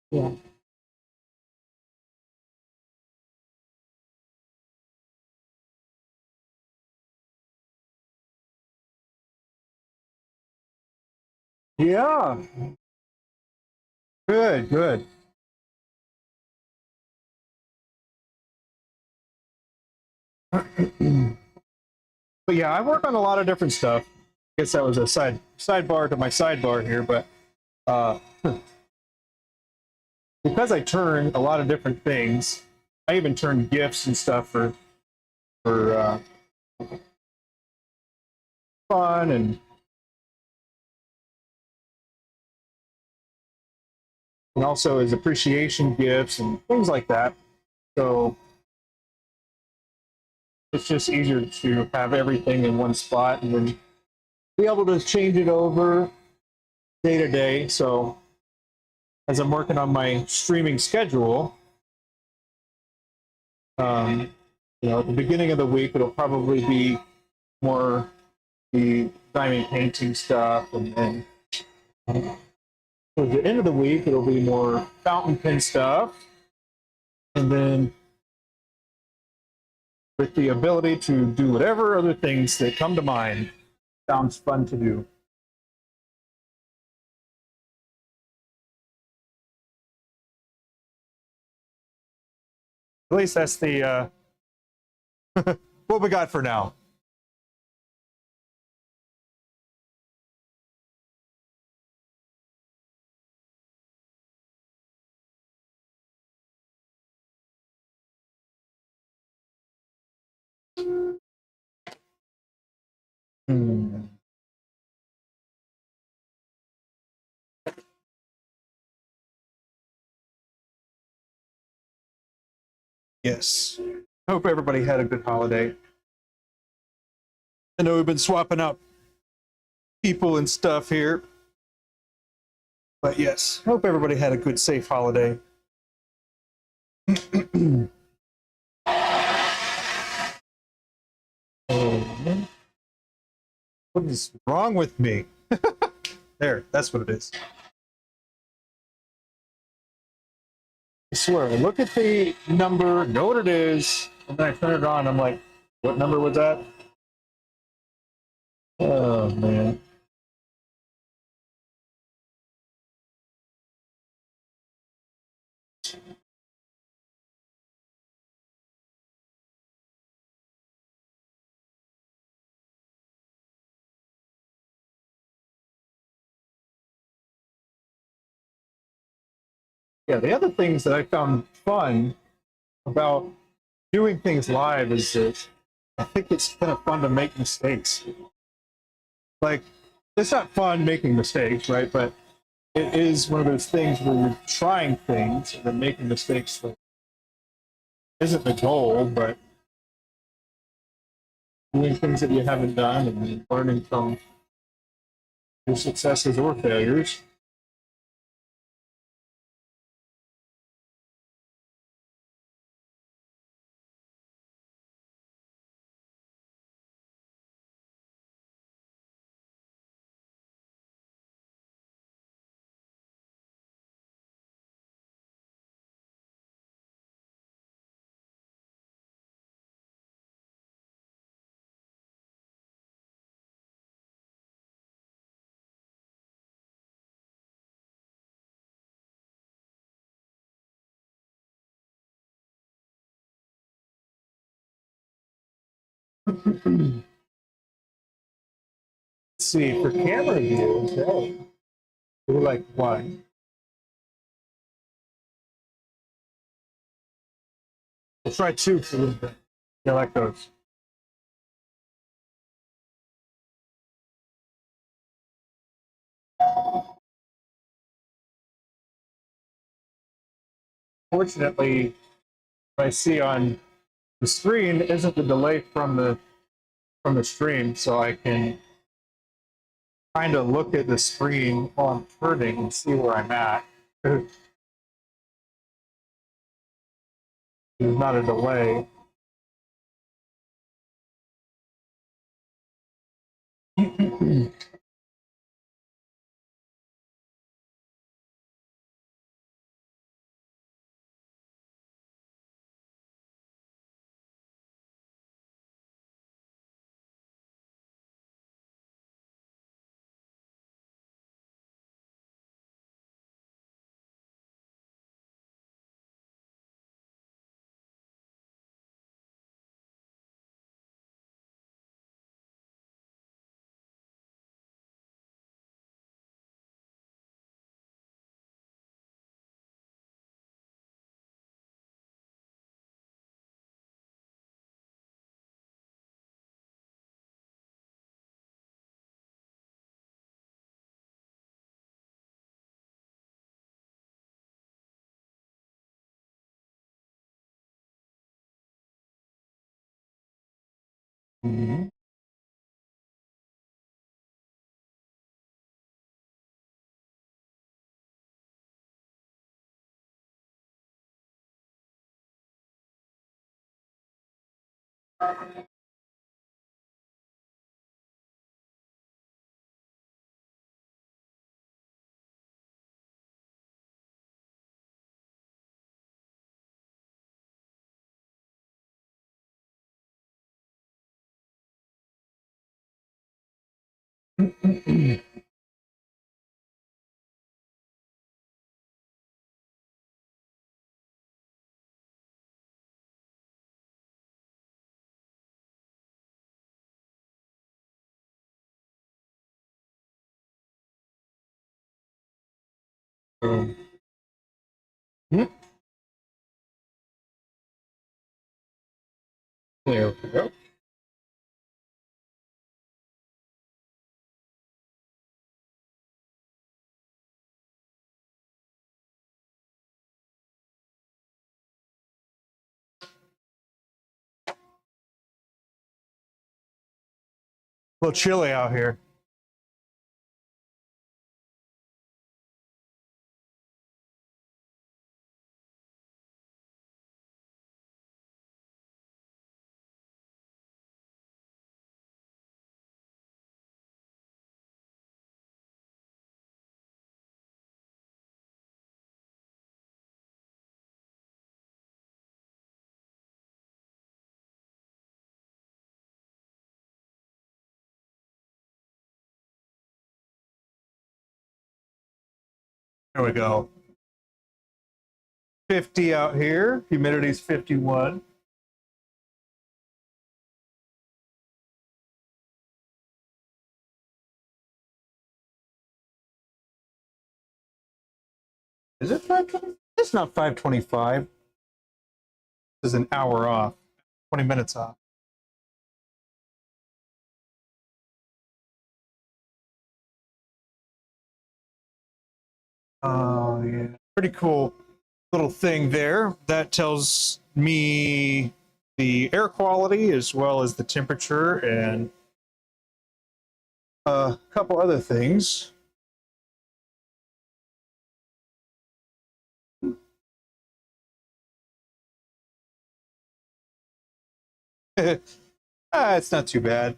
Yeah. Yeah. Good, good. But yeah, I work on a lot of different stuff. guess that was a sidebar to my sidebar here, but uh, because I turn a lot of different things, I even turn gifts and stuff for fun and also as appreciation gifts and things like that. So it's just easier to have everything in one spot and then be able to change it over day to day. So as I'm working on my streaming schedule, at the beginning of the week, it'll probably be more the diamond painting stuff, and then towards the end of the week, it'll be more fountain pen stuff, and then with the ability to do whatever other things that come to mind. Sounds fun to do. At least that's the what we got for now. Yes. Hope everybody had a good holiday. I know we've been swapping out people and stuff here. But yes, hope everybody had a good, safe holiday. Oh, what is wrong with me? There, that's what it is. I swear, I look at the number, know what it is, and then I turn it on. I'm like, what number was that? Oh, man. Yeah, the other things that I found fun about doing things live is that I think it's kind of fun to make mistakes. Like, it's not fun making mistakes, right? But it is one of those things where you're trying things and then making mistakes that isn't the goal, but doing things that you haven't done and learning from your successes or failures. Let's see, for camera views, hey, we're like one. We'll try two for a little bit. Yeah, I like those. Fortunately, what I see on the screen isn't the delay from the stream, so I can kind of look at the screen while I'm turning and see where I'm at. There's not a delay. Mhm. Um, hmm, there we go. A little chilly out here. There we go. 50 out here. Humidity's 51. Is it 525? It's not 525. This is an hour off. 20 minutes off. Oh, yeah. Pretty cool little thing there. That tells me the air quality as well as the temperature and a couple other things. It's not too bad.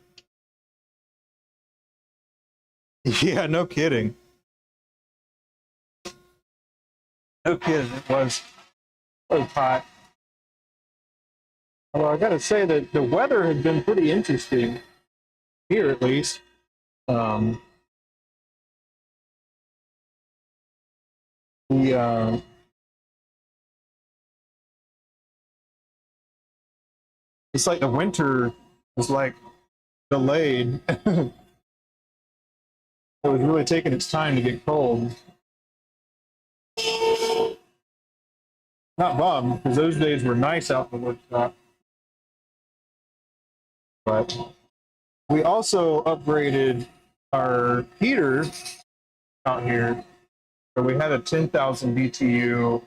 Yeah, no kidding. No kidding. It was hot. Although I gotta say that the weather had been pretty interesting here, at least. Um, the It's like the winter was like delayed. It was really taking its time to get cold. Not bummed because those days were nice out in the woodshop. But we also upgraded our heater out here. So we had a 10,000 BTU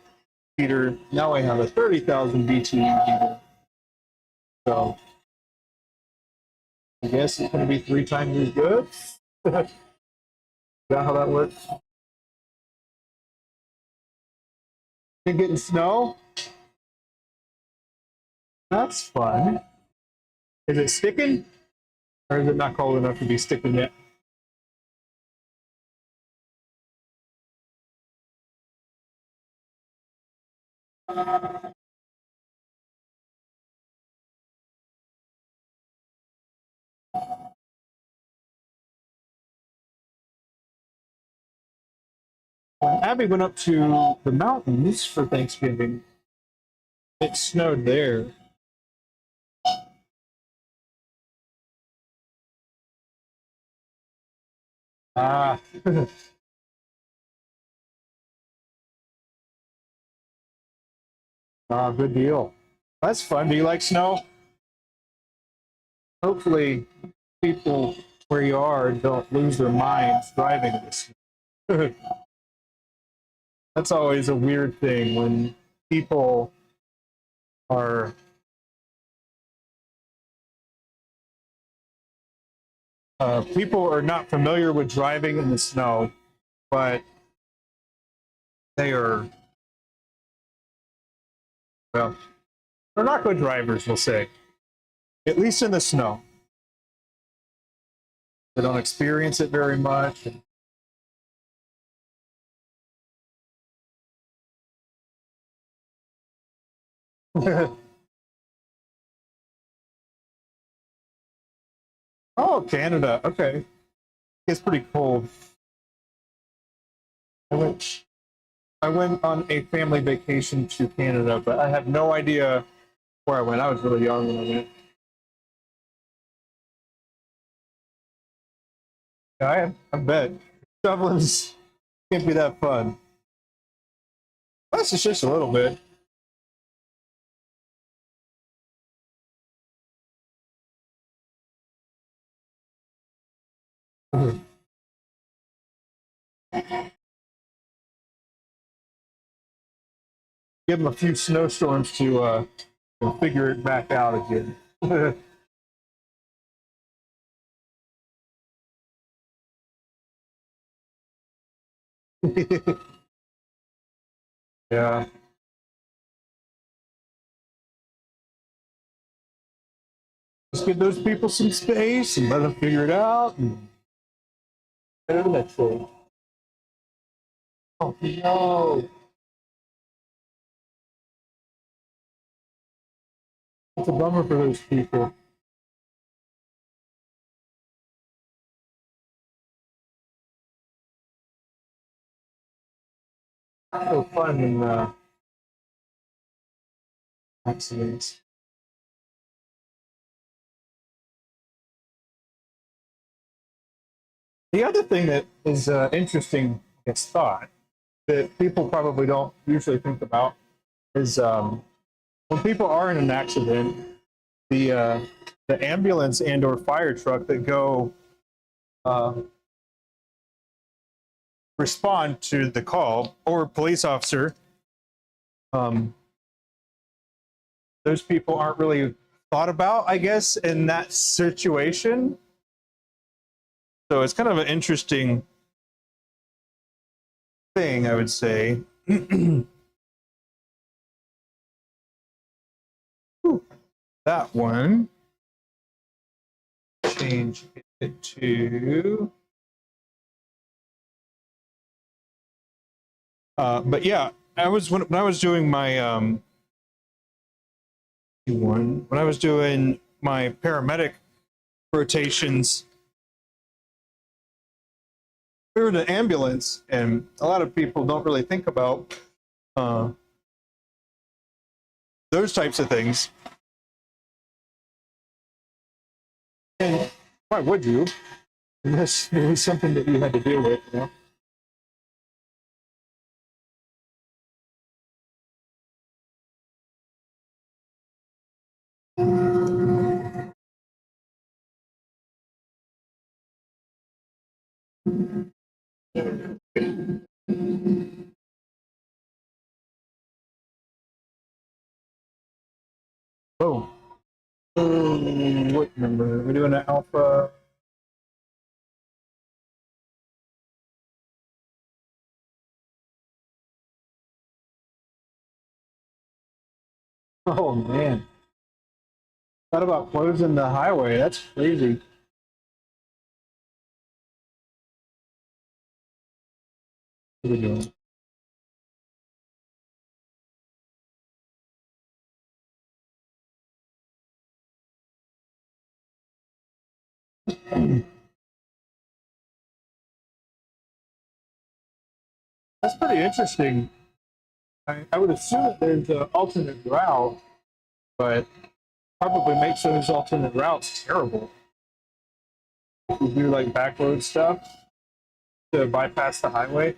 heater. Now we have a 30,000 BTU heater. So I guess it's going to be 3 times as good. Is that how that works? Been getting snow? That's fun. Is it sticking? Or is it not cold enough to be sticking yet? When Abby went up to the mountains for Thanksgiving, it snowed there. Ah, good deal. That's fun. Do you like snow? Hopefully, people where you are don't lose their minds driving this. That's always a weird thing when people are People are not familiar with driving in the snow, but they are, well, they're not good drivers, we'll say. At least in the snow. They don't experience it very much. Oh, Canada. Okay. It's pretty cold. I went I went on a family vacation to Canada, but I have no idea where I went. I was really young when I went. I bet. Shoveling's can't be that fun. That's just a little bit. Give them a few snowstorms to figure it back out again. Yeah. Just give those people some space and let them figure it out. And better than that thing. Oh no. It's a bummer for those people. So fun in accidents. The other thing that is interesting, it's thought, that people probably don't usually think about is when people are in an accident, the ambulance and or fire truck that go uh, respond to the call or police officer, um, those people aren't really thought about, I guess, in that situation. So it's kind of an interesting thing, I would say. That one, change it to but yeah, I was when I was doing my when I was doing my paramedic rotations, we were in an ambulance, and a lot of people don't really think about uh, those types of things. And why would you? Unless it was something that you had to deal with, you know. Oh, what number? We're doing an alpha. Oh man, thought about closing the highway. That's crazy. What are we doing? That's pretty interesting. I would assume that there's an alternate route, but probably makes those alternate routes terrible. If you do like back road stuff to bypass the highway.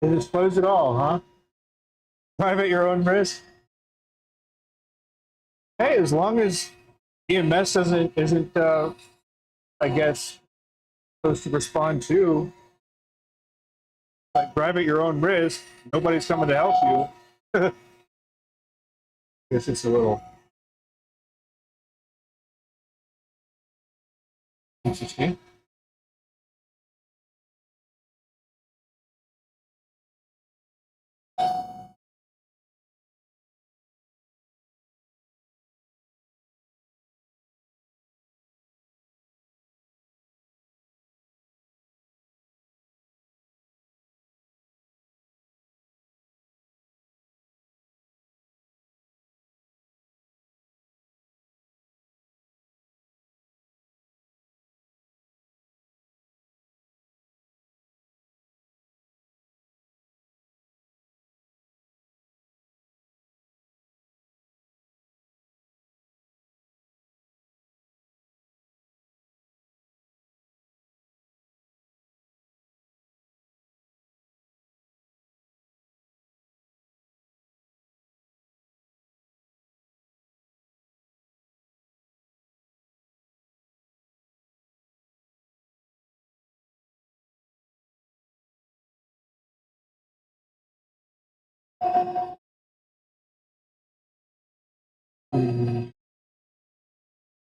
They dispose it all, huh? Drive at your own risk. Hey, as long as EMS isn't I guess supposed to respond to, like, drive at your own risk. Nobody's coming to help you. I guess it's a little interesting.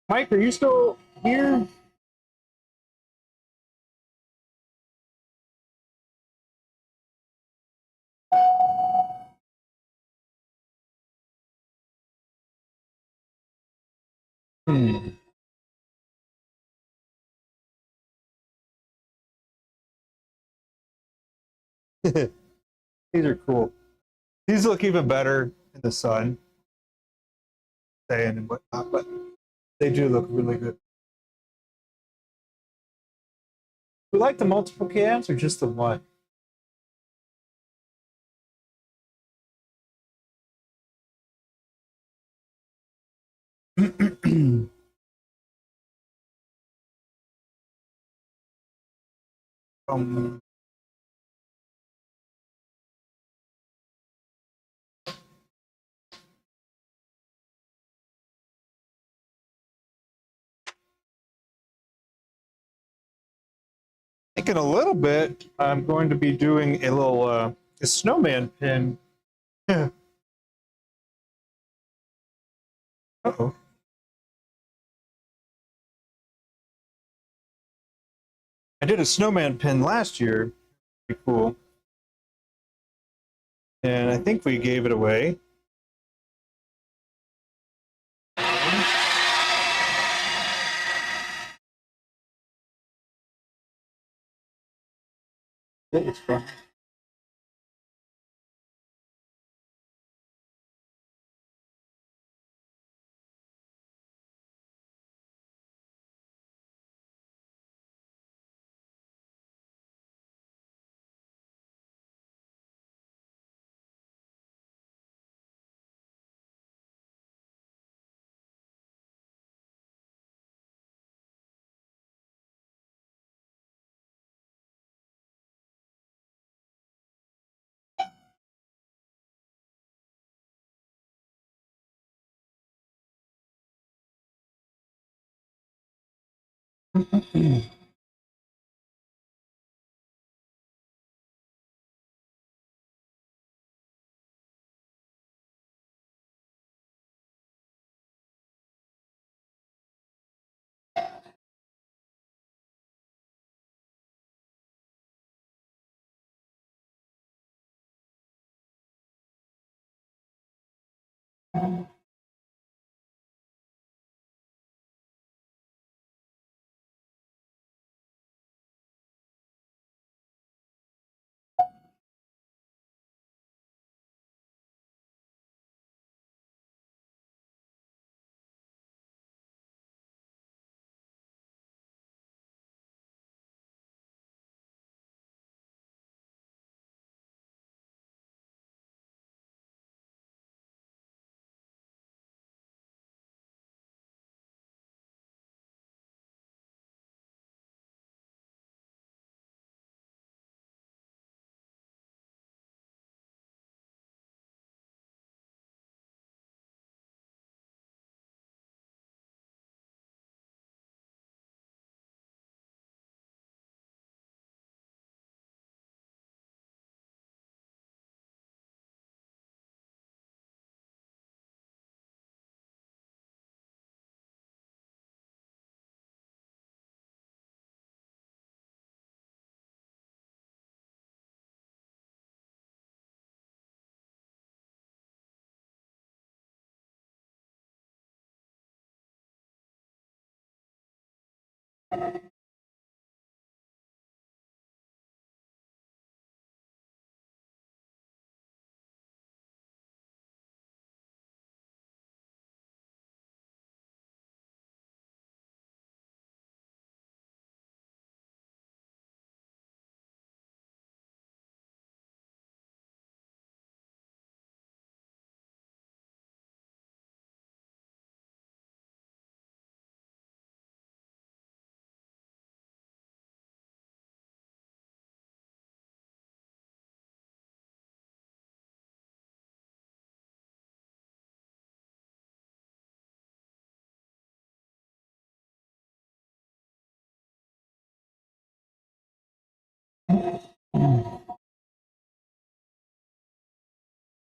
Mike, are you still here? Hmm. These are cool. These look even better in the sun, and whatnot, but they do look really good. We like the multiple cams or just the one? um, think in a little bit, I'm going to be doing a little a snowman pin. Uh-oh. I did a snowman pin last year. Pretty cool. And I think we gave it away. It's fun.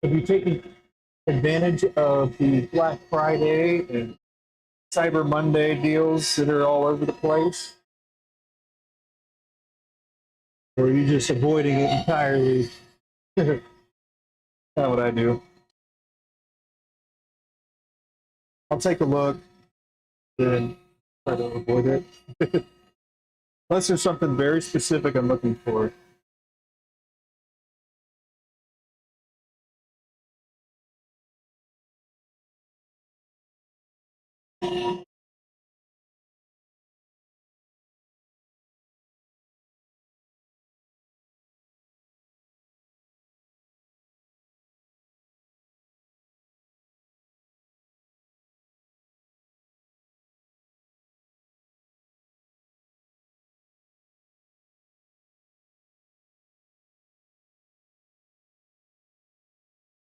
Have you taken advantage of the Black Friday and Cyber Monday deals that are all over the place? Or are you just avoiding it entirely? That's not what I do. I'll take a look and try to avoid it. Unless there's something very specific I'm looking for.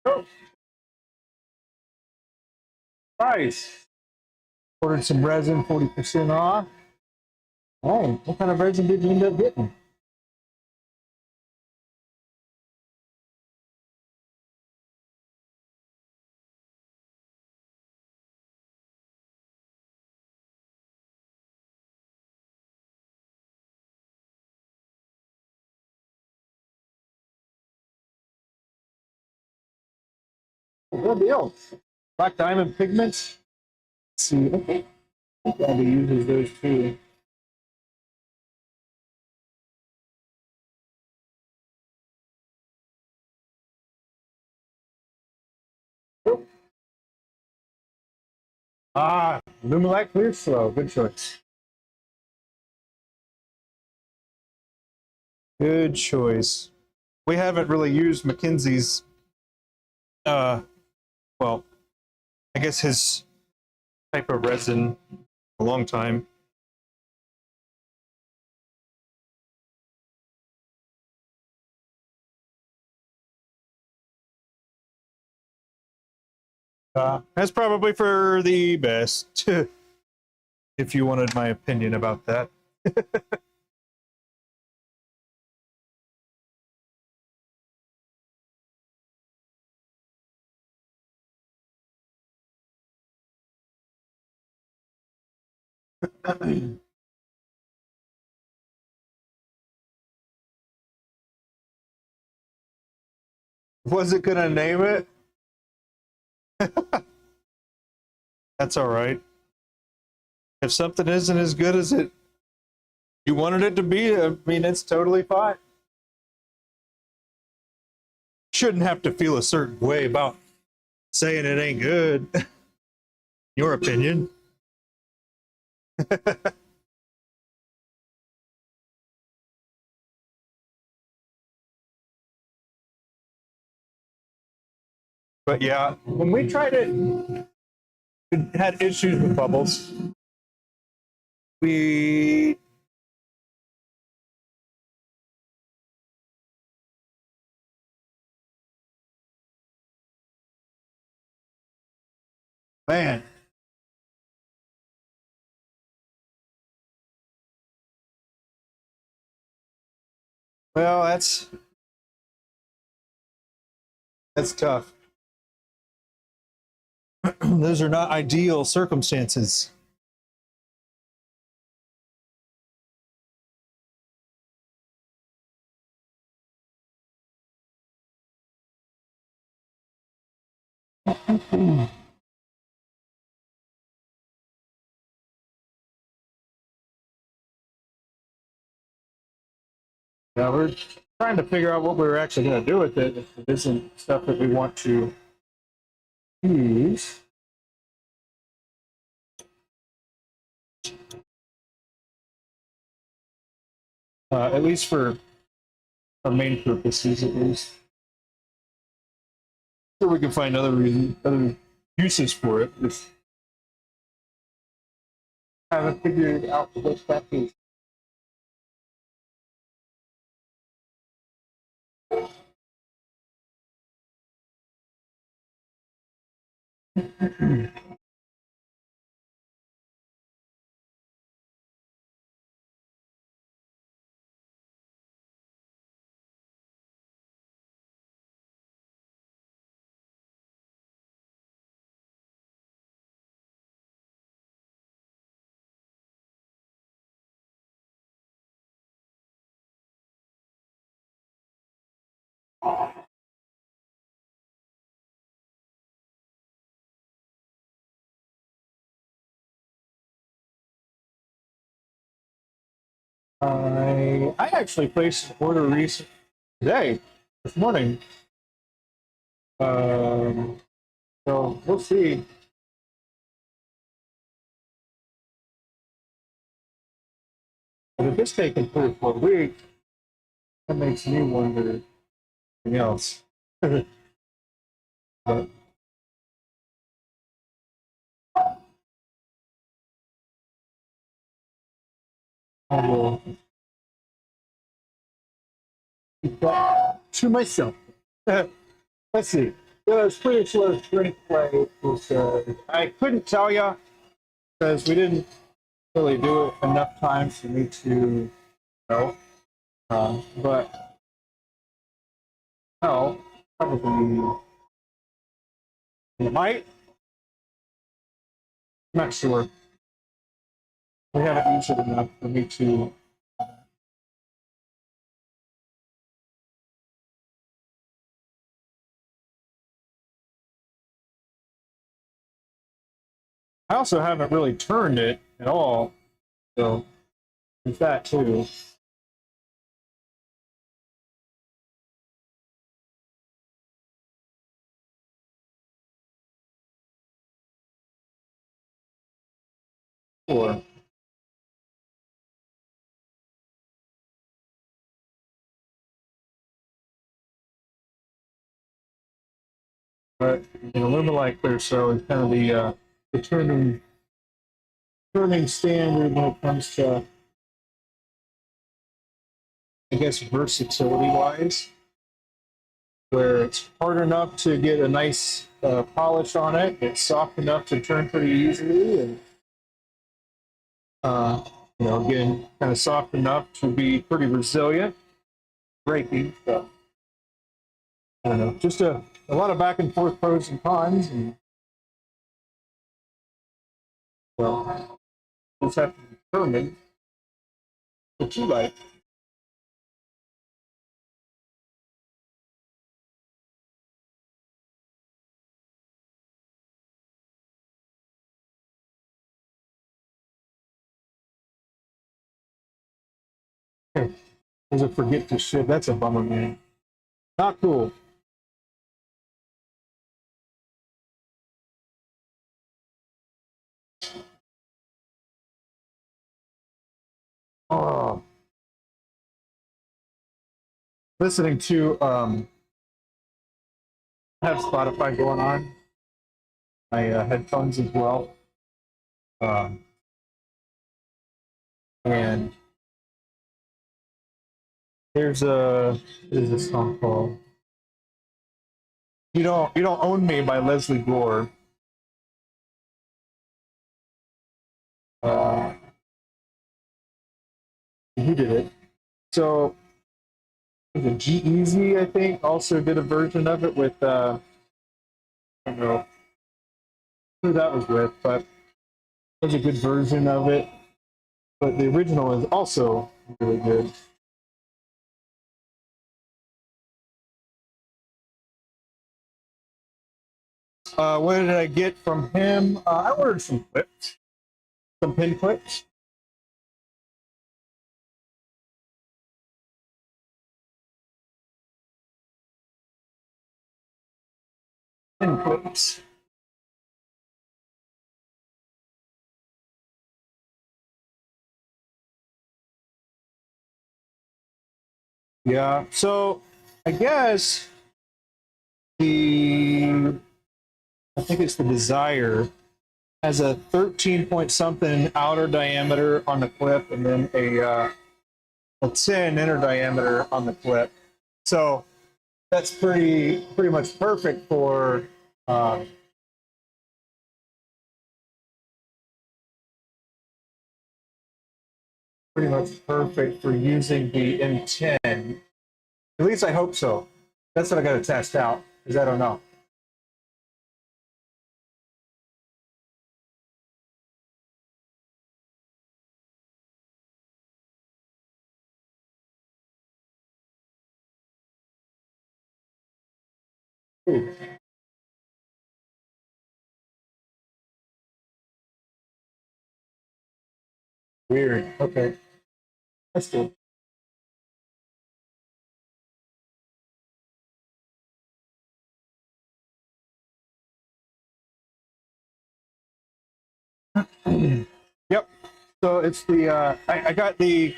Oh, nice. Ordered some resin, 40% off. Oh, what kind of resin did you end up getting? Good deal. Black diamond pigments. Let's see. Okay. Probably uses those too. Ah, Lumilite Clear Slow. Good choice. Good choice. We haven't really used McKinsey's, well, I guess his type of resin a long time. That's probably for the best, if you wanted my opinion about that. Was it gonna name it? That's all right. If something isn't as good as it you wanted it to be, I mean, it's totally fine. Shouldn't have to feel a certain way about saying it ain't good. Your opinion. But yeah, when we tried it, it had issues with bubbles. We man, well, that's tough. Those are not ideal circumstances. Now we're trying to figure out what we're actually going to do with it. If it isn't stuff that we want to use. At least for our main purposes, at least. So we can find other uses for it. Just haven't figured out what that is. I actually placed an order today, this morning. So we'll see. But if it's taking 3 or 4 weeks, that makes me wonder something else. But I will keep that to myself. Let's see. The Swedish Loaf drink play was, I couldn't tell you because we didn't really do it enough times for me to know. But no, probably it might. I'm not sure. We haven't used it enough for me to. I also haven't really turned it at all, so there's that too. Or but in Illuminate Clear So is kind of the turning standard when it comes to, I guess, versatility wise, where it's hard enough to get a nice polish on it. It's soft enough to turn pretty easily, and again, kind of soft enough to be pretty resilient, breaking. So I don't know, just a lot of back and forth pros and cons, and well, just have to determine what you like. There's a forget to ship. That's a bummer, man. Not cool. Oh, listening to I have Spotify going on, my headphones as well, and there's a song called "You Don't Own Me" by Leslie Gore. He did it. So was it G-Eazy, I think, also did a version of it with I don't know who that was with, but it was a good version of it. But the original is also really good. What did I get from him? I ordered some clips, some pin clips. pin clips. Yeah, so I guess I think it's the Desire, has a 13 point something outer diameter on the clip and then a 10 inner diameter on the clip. So that's pretty much perfect for using the M10. At least I hope so. That's what I got to test out, because I don't know. Ooh. Weird. Okay. That's good. Yep. So it's the I got the, I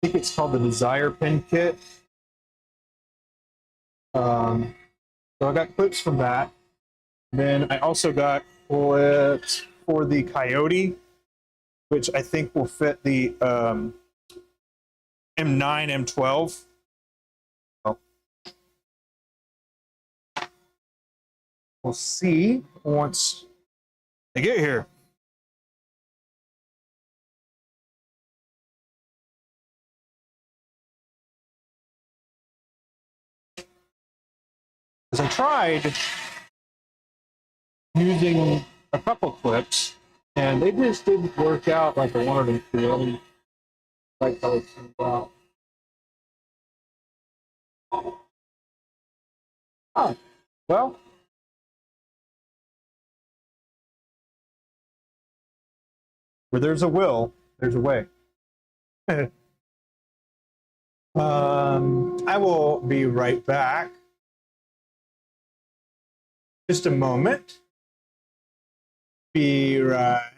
think it's called the Desire pin kit. So I got clips from that. Then I also got clips for the Coyote, which I think will fit the M9, M12. Oh. We'll see once they get here. Because I tried using a couple clips, and they just didn't work out like I wanted them to. Like how it turned out. Oh, well, where there's a will, there's a way. I will be right back. Just a moment. Be right.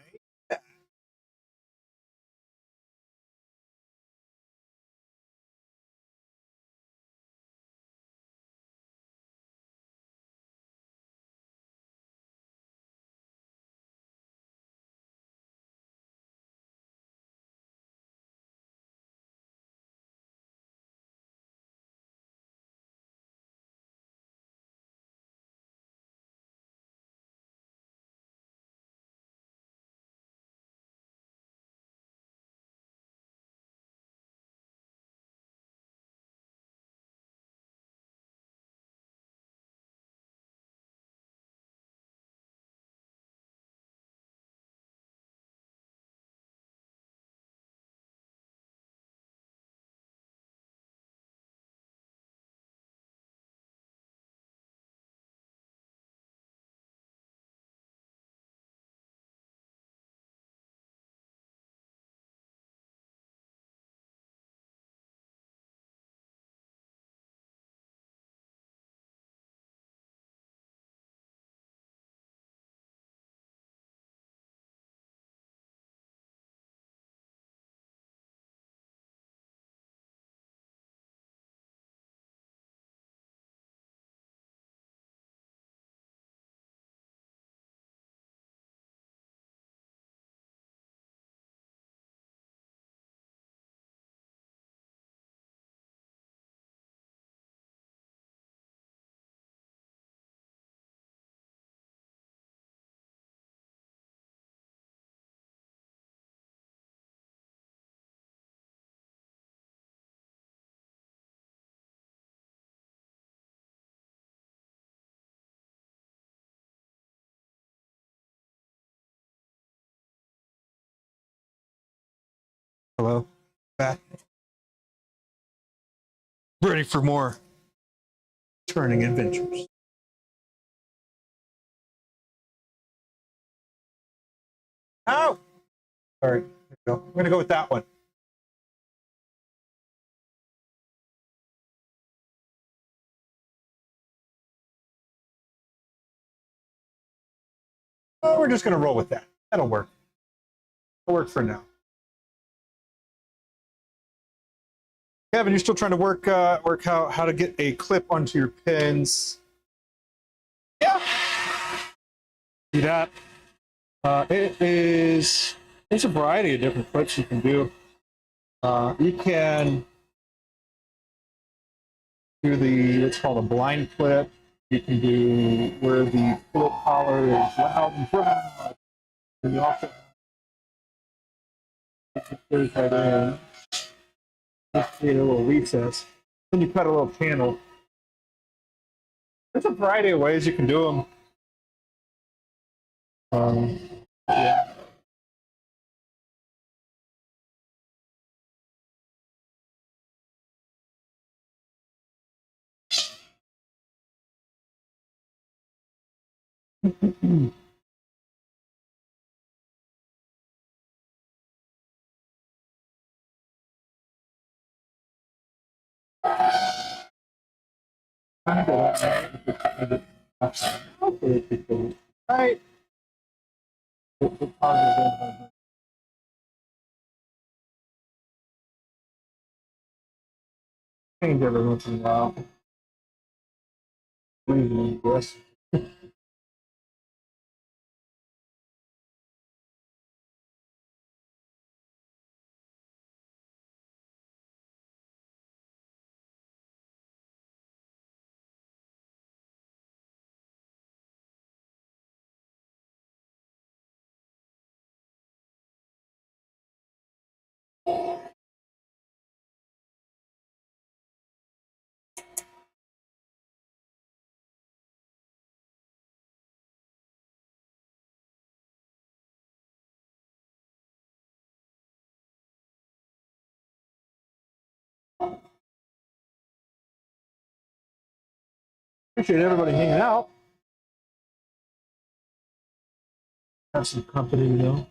Hello. Back. Ready for more turning adventures. Oh! All right. There we go. I'm going to go with that one. we're just going to roll with that. That'll work. It'll work for now. Kevin, you're still trying to work how to get a clip onto your pins. Yeah. See that? There's a variety of different clips you can do. You can do what's called a blind clip. You can do where the clip collar is loud and proud. And you also put that in. Just create a little recess. Then you cut a little panel. There's a variety of ways you can do them. Yeah. Right. Change every once in a while. Yes. Appreciate everybody hanging out. Have some company, you know.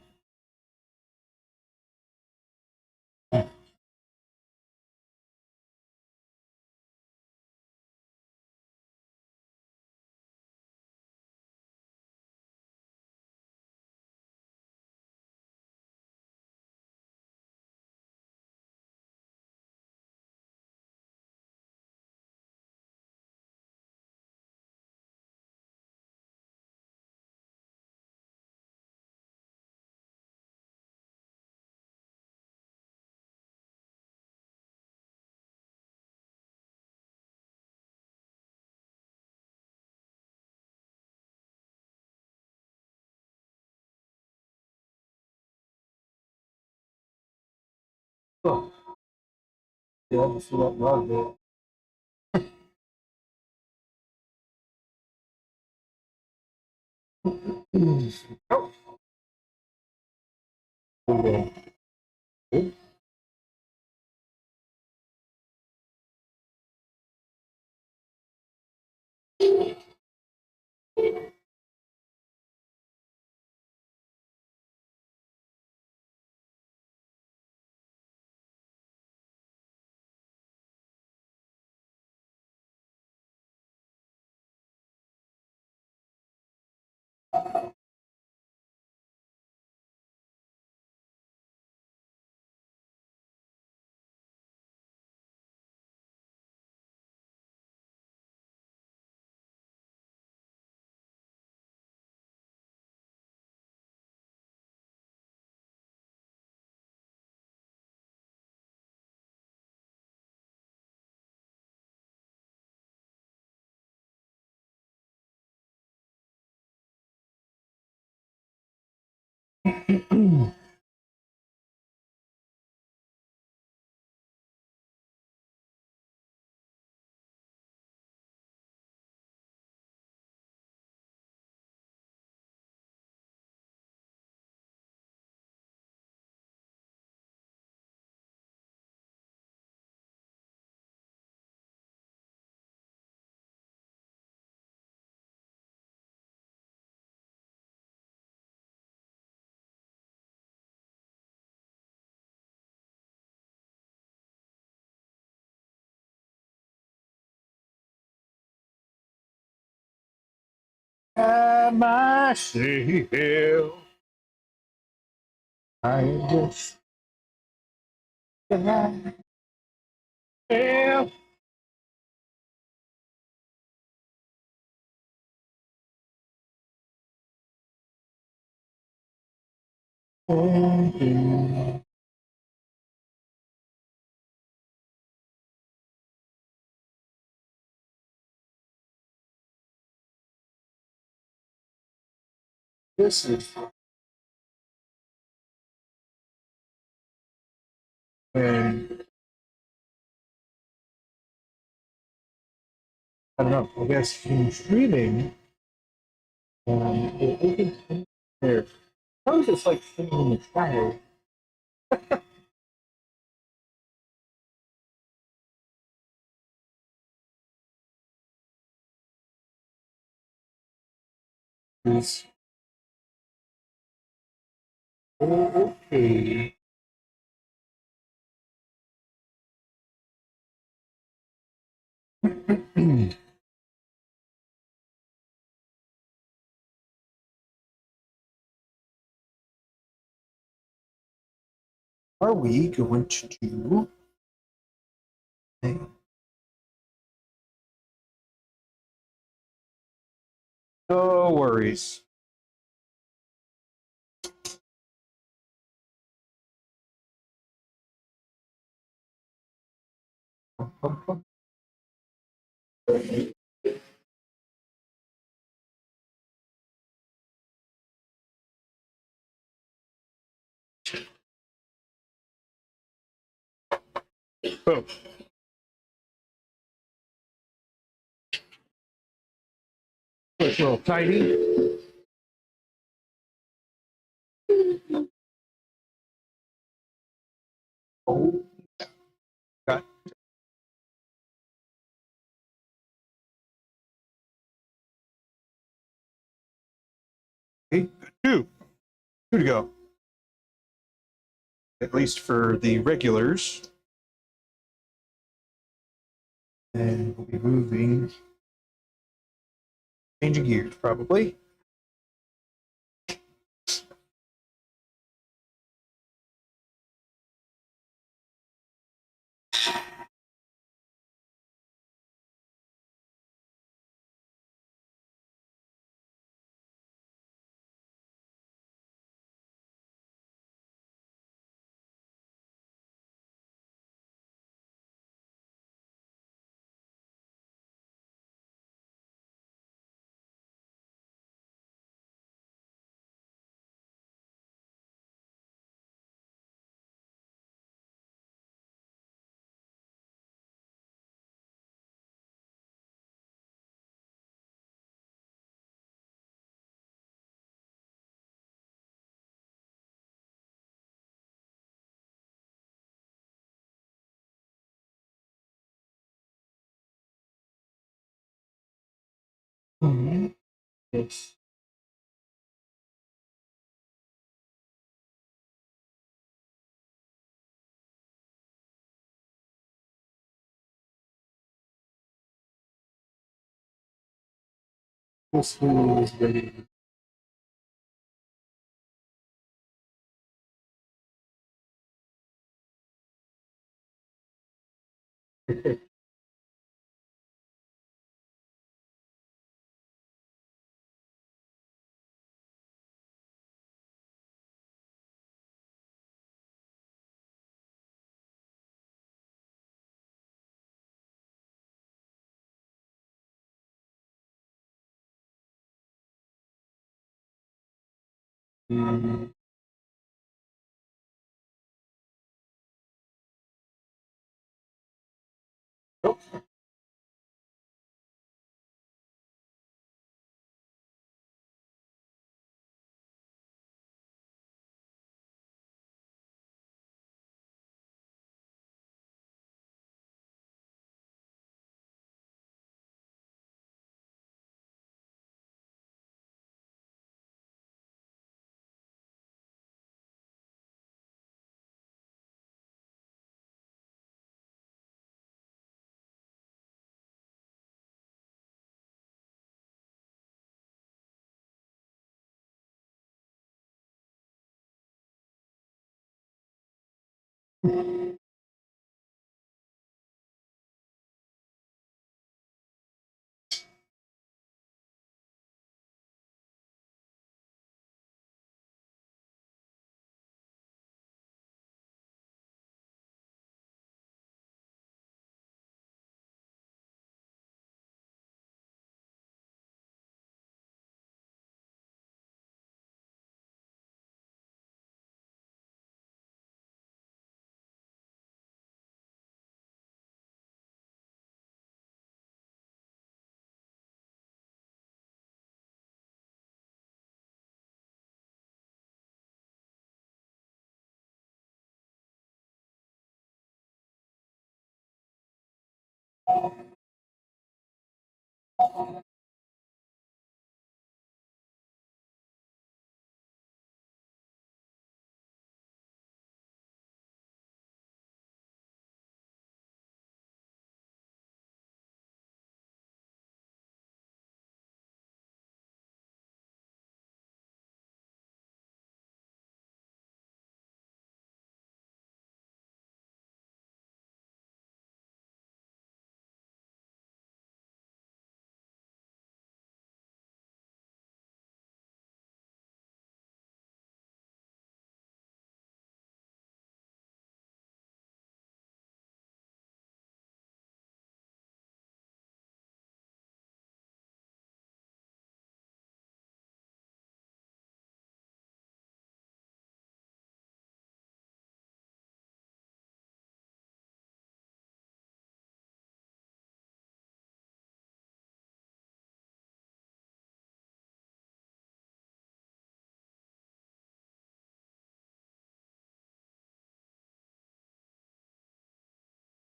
Oh, yeah, I see that love there. Oh. myself. I am just myself. This is when I don't know. I guess in streaming, it isn't there. How is it like sitting in the shower? Is okay. Are we going to do? No worries. Oh, it's a little tidy. Oh, got eight, two to go. At least for the regulars. And we'll be moving, changing gears probably. Yes. This one is ready. Oh,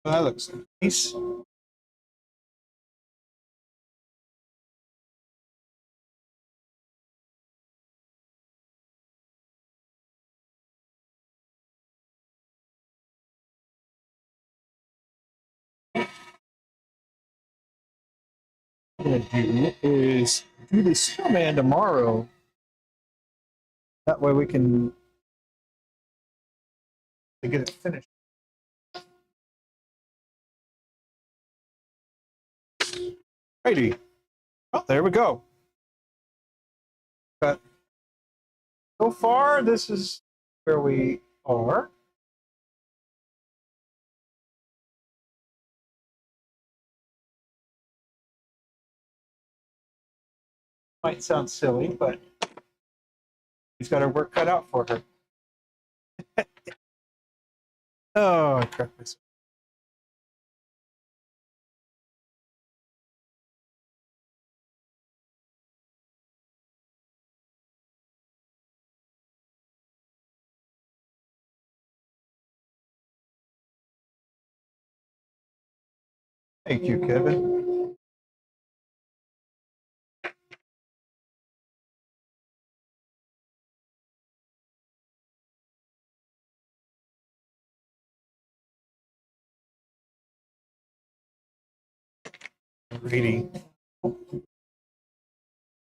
That looks nice. What I'm gonna do is do the snowman tomorrow. That way we can get it finished. Righty. Oh, there we go. But so far, this is where we are. Might sound silly, but she's got her work cut out for her. Oh, I cracked this. Thank you, Kevin. Reading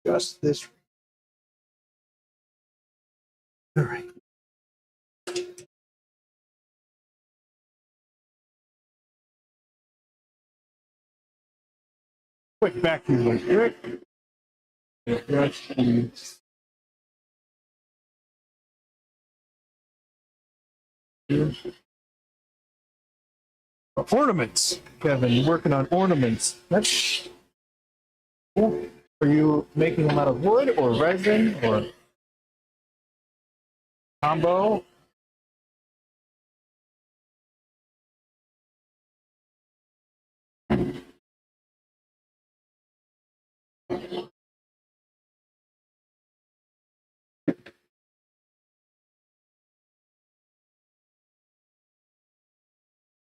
just this. All right. Quick vacuum real quick. Brush the ornaments. Kevin, you're working on ornaments. That's cool. Are you making them out of wood or resin or combo?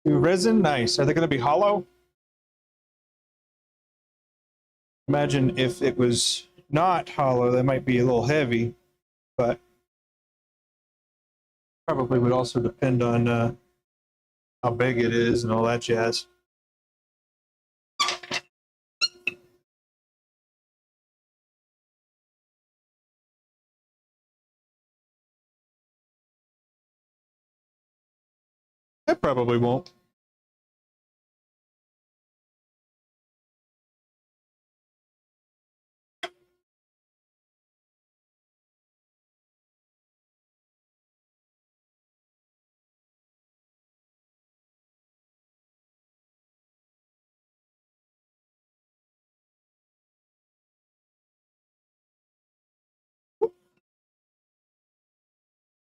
Resin, nice. Are they going to be hollow? Imagine if it was not hollow, they might be a little heavy, but probably would also depend on how big it is and all that jazz. It probably won't.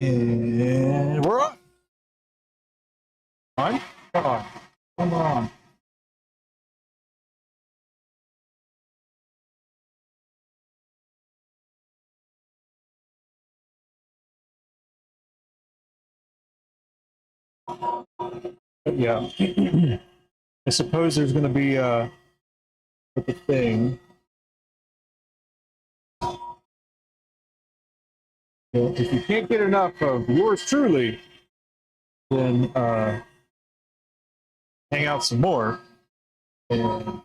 And we're on. On? Come on. Come on. But yeah. I suppose there's going to be a thing. If you can't get enough of yours truly, then hang out some more and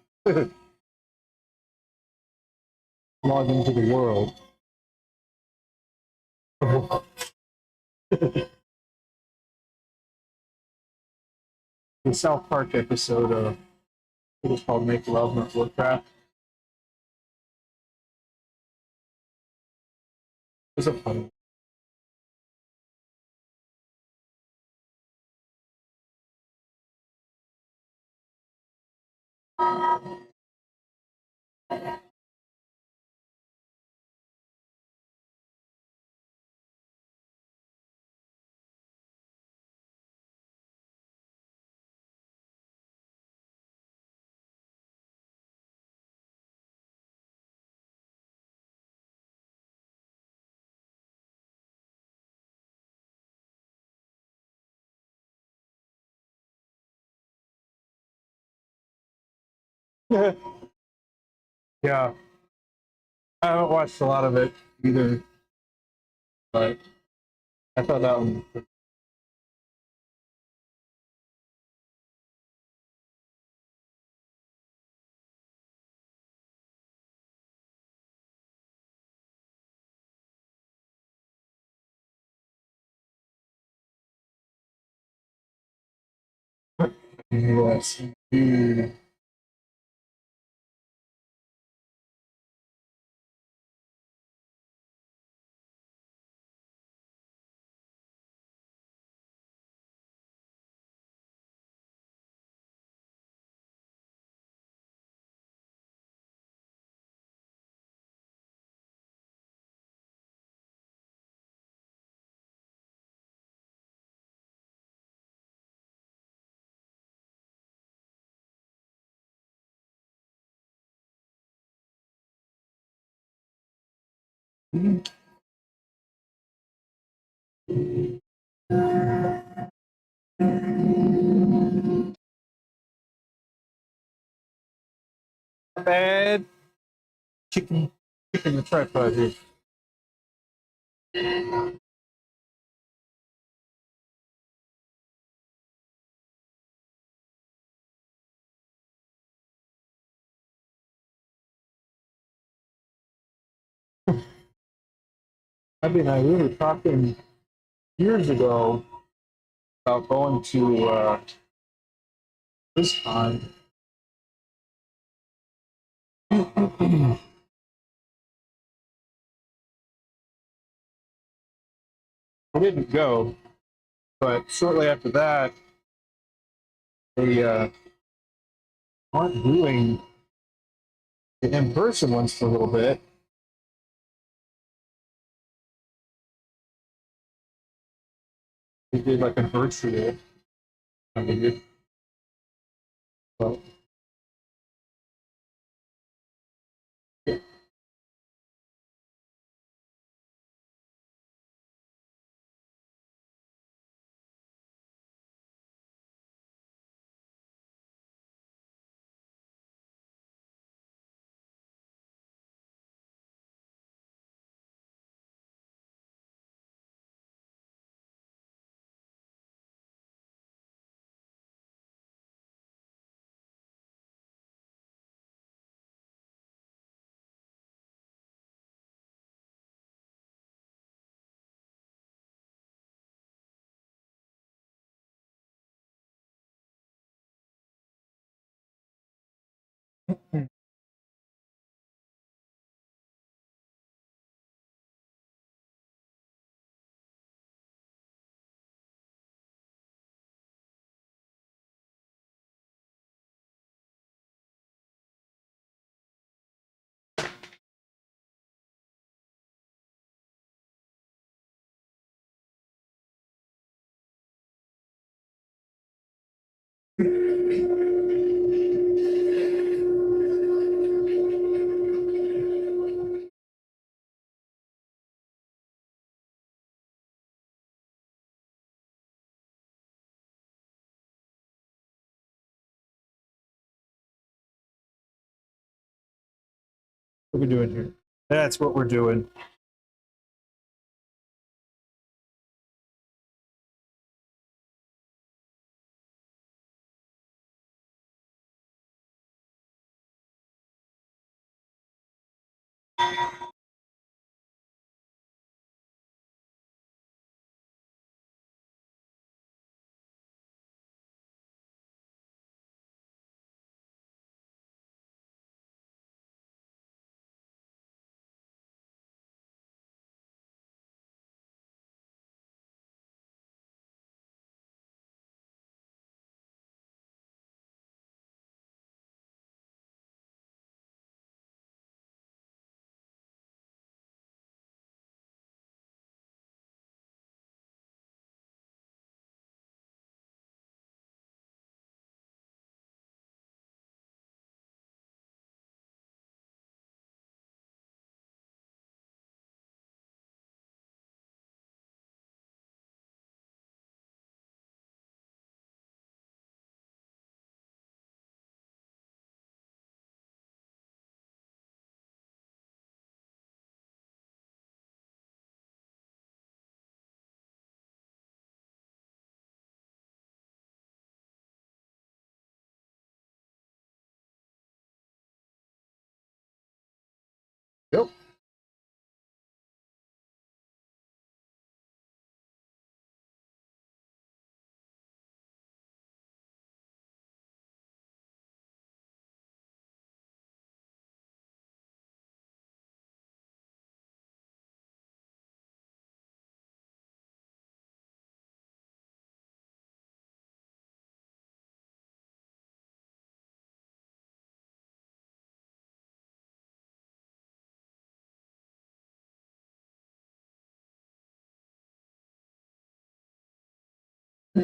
log into the world. The South Park episode of it was called Make Love Not Warcraft. It was a fun. Yeah, I haven't watched a lot of it either, but I thought that one. Yes. Bad chicken, chicken the tripod here. I mean, we were talking years ago about going to this time. I didn't go, but shortly after that, they weren't doing the in-person ones for a little bit. They did like a virtual. I mean, but, yeah. What are we doing here? That's what we're doing. Yep.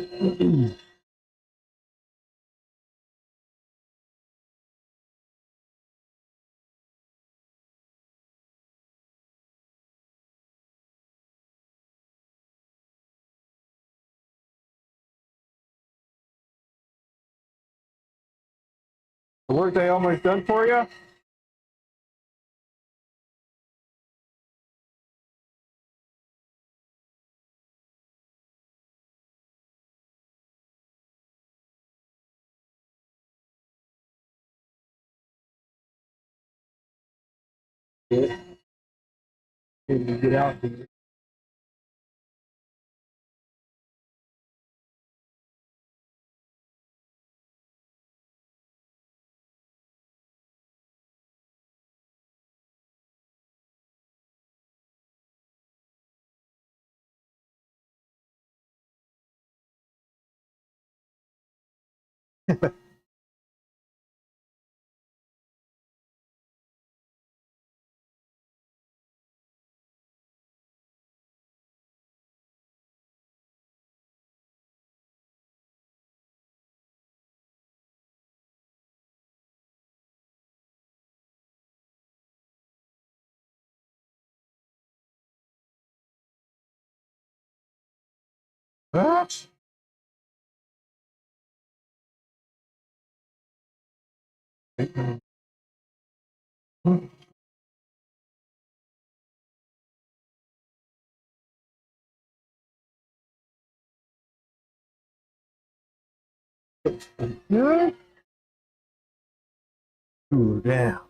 The workday almost done for you? Yeah. Need to get out here. What? Yeah. Ooh, damn.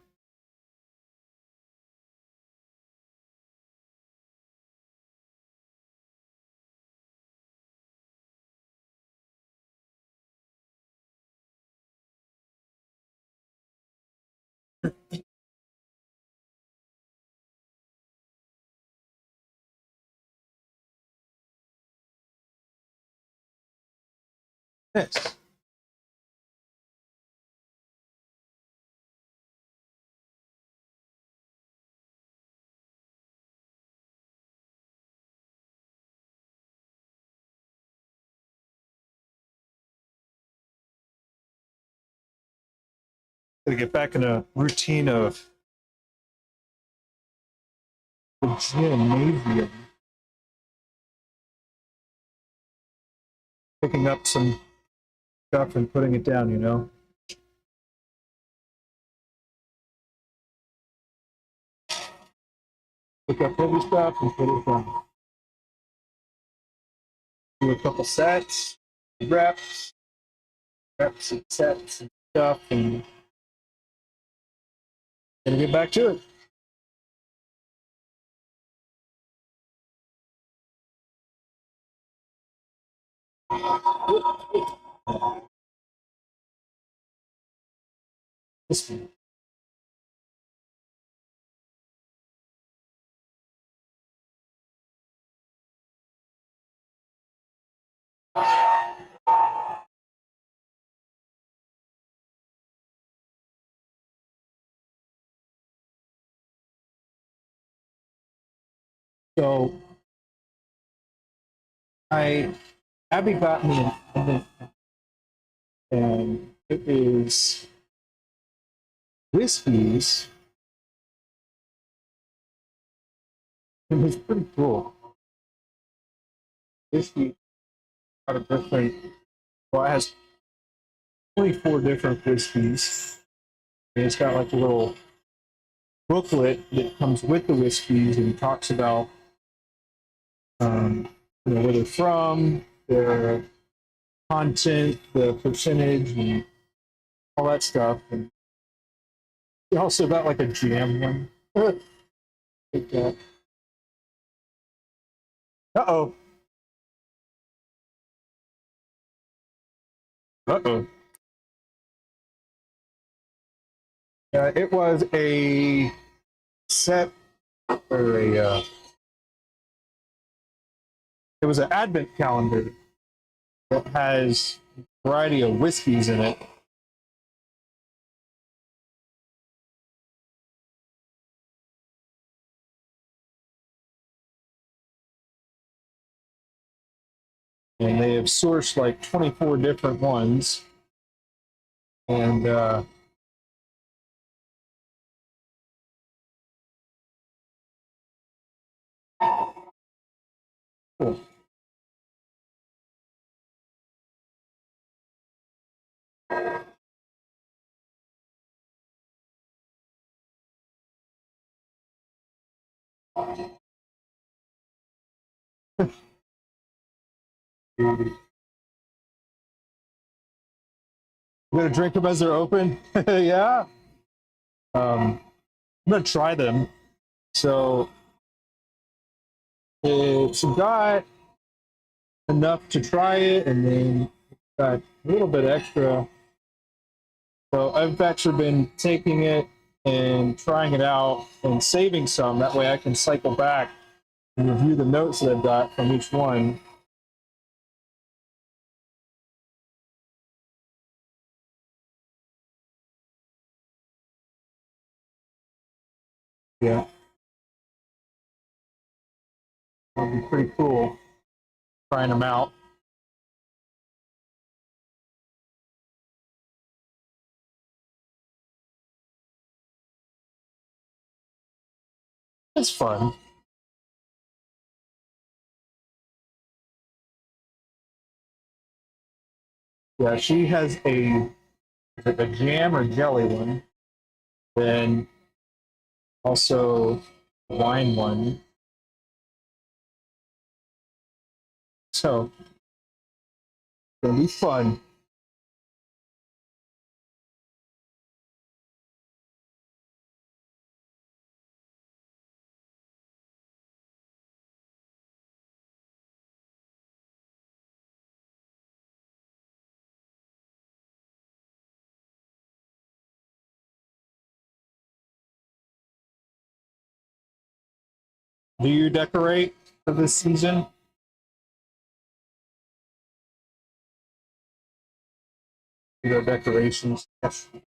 Yes. Gotta get back in a routine of the gymnasium. Picking up some stuff and putting it down, you know? pick up heavy stuff and put it down. Do a couple sets, reps and sets and stuff, and gonna get back to it. This one. So Abby got me an oven, and it is Wispies. It was pretty cool. Wispy got a different. Well, it has 24 different Wispies. And it's got like a little booklet that comes with the Wispies and talks about where they're from, their content, the percentage, and all that stuff. And we also got like a jam one. Like that. Uh-oh. Uh-oh. It was a set or it was an advent calendar that has a variety of whiskeys in it. And they have sourced like 24 different ones. And cool. I'm gonna drink them as they're open. Yeah. I'm gonna try them. So it's got enough to try it, and then got a little bit extra. So I've actually been taking it and trying it out and saving some. That way I can cycle back and review the notes that I've got from each one. Yeah. That'll be pretty cool trying them out. It's fun. Yeah, she has a jam or jelly one, then also wine one. So it'll be fun. Do you decorate for this season? Your decorations. Wasn't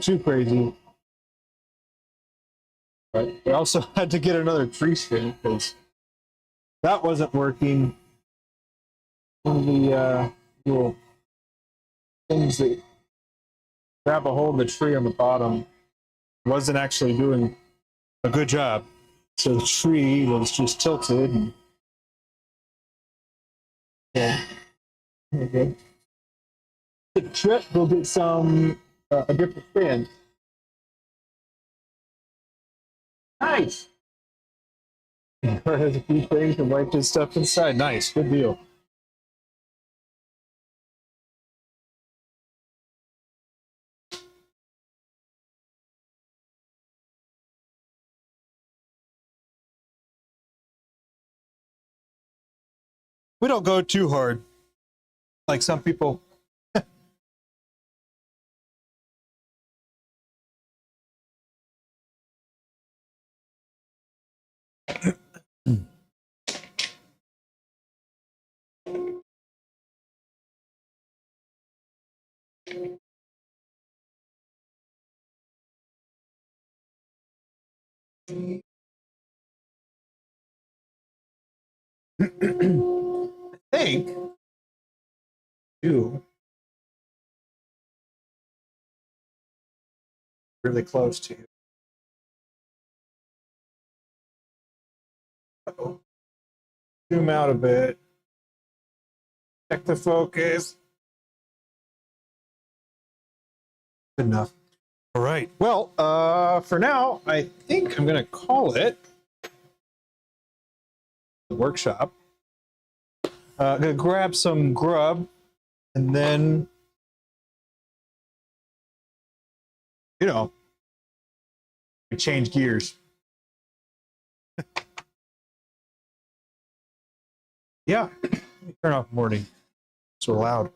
too crazy. But we also had to get another tree stand because that wasn't working. One of the little things that grab a hold of the tree on the bottom wasn't actually doing a good job. So the tree was just tilted. And, yeah. Okay. The trip, we'll get some a different stand. Nice. Bert has a few things and wiped his stuff inside. Nice, good deal. We don't go too hard, like some people. I think you really close to you. Uh-oh. Zoom out a bit. Check the focus. Good enough. All right. Well, for now, I think I'm going to call it the workshop. I'm going to grab some grub and then, you know, we change gears. Yeah. Turn off morning. So loud.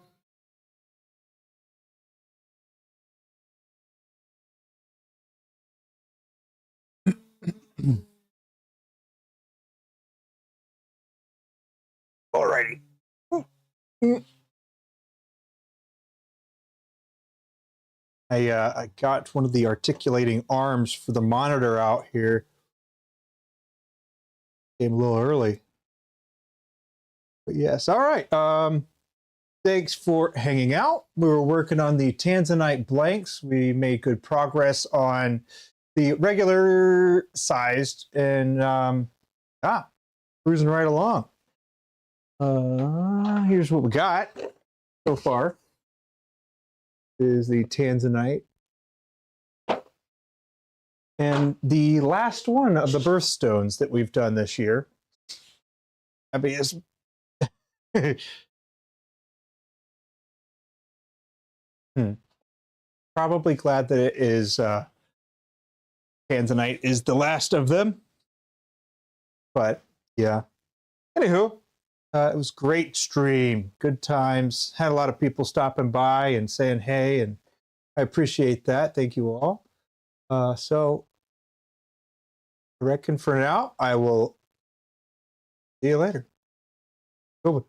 Alrighty. I got one of the articulating arms for the monitor out here. Came a little early. But yes, all right. Thanks for hanging out. We were working on the Tanzanite blanks. We made good progress on the regular sized and cruising right along. Here's what we got so far. Is the Tanzanite. And the last one of the birthstones that we've done this year. I mean, it's probably glad that it is Tanzanite is the last of them. But yeah. Anywho, it was great stream. Good times. Had a lot of people stopping by and saying hey, and I appreciate that. Thank you all. So I reckon for now, I will see you later. Good one.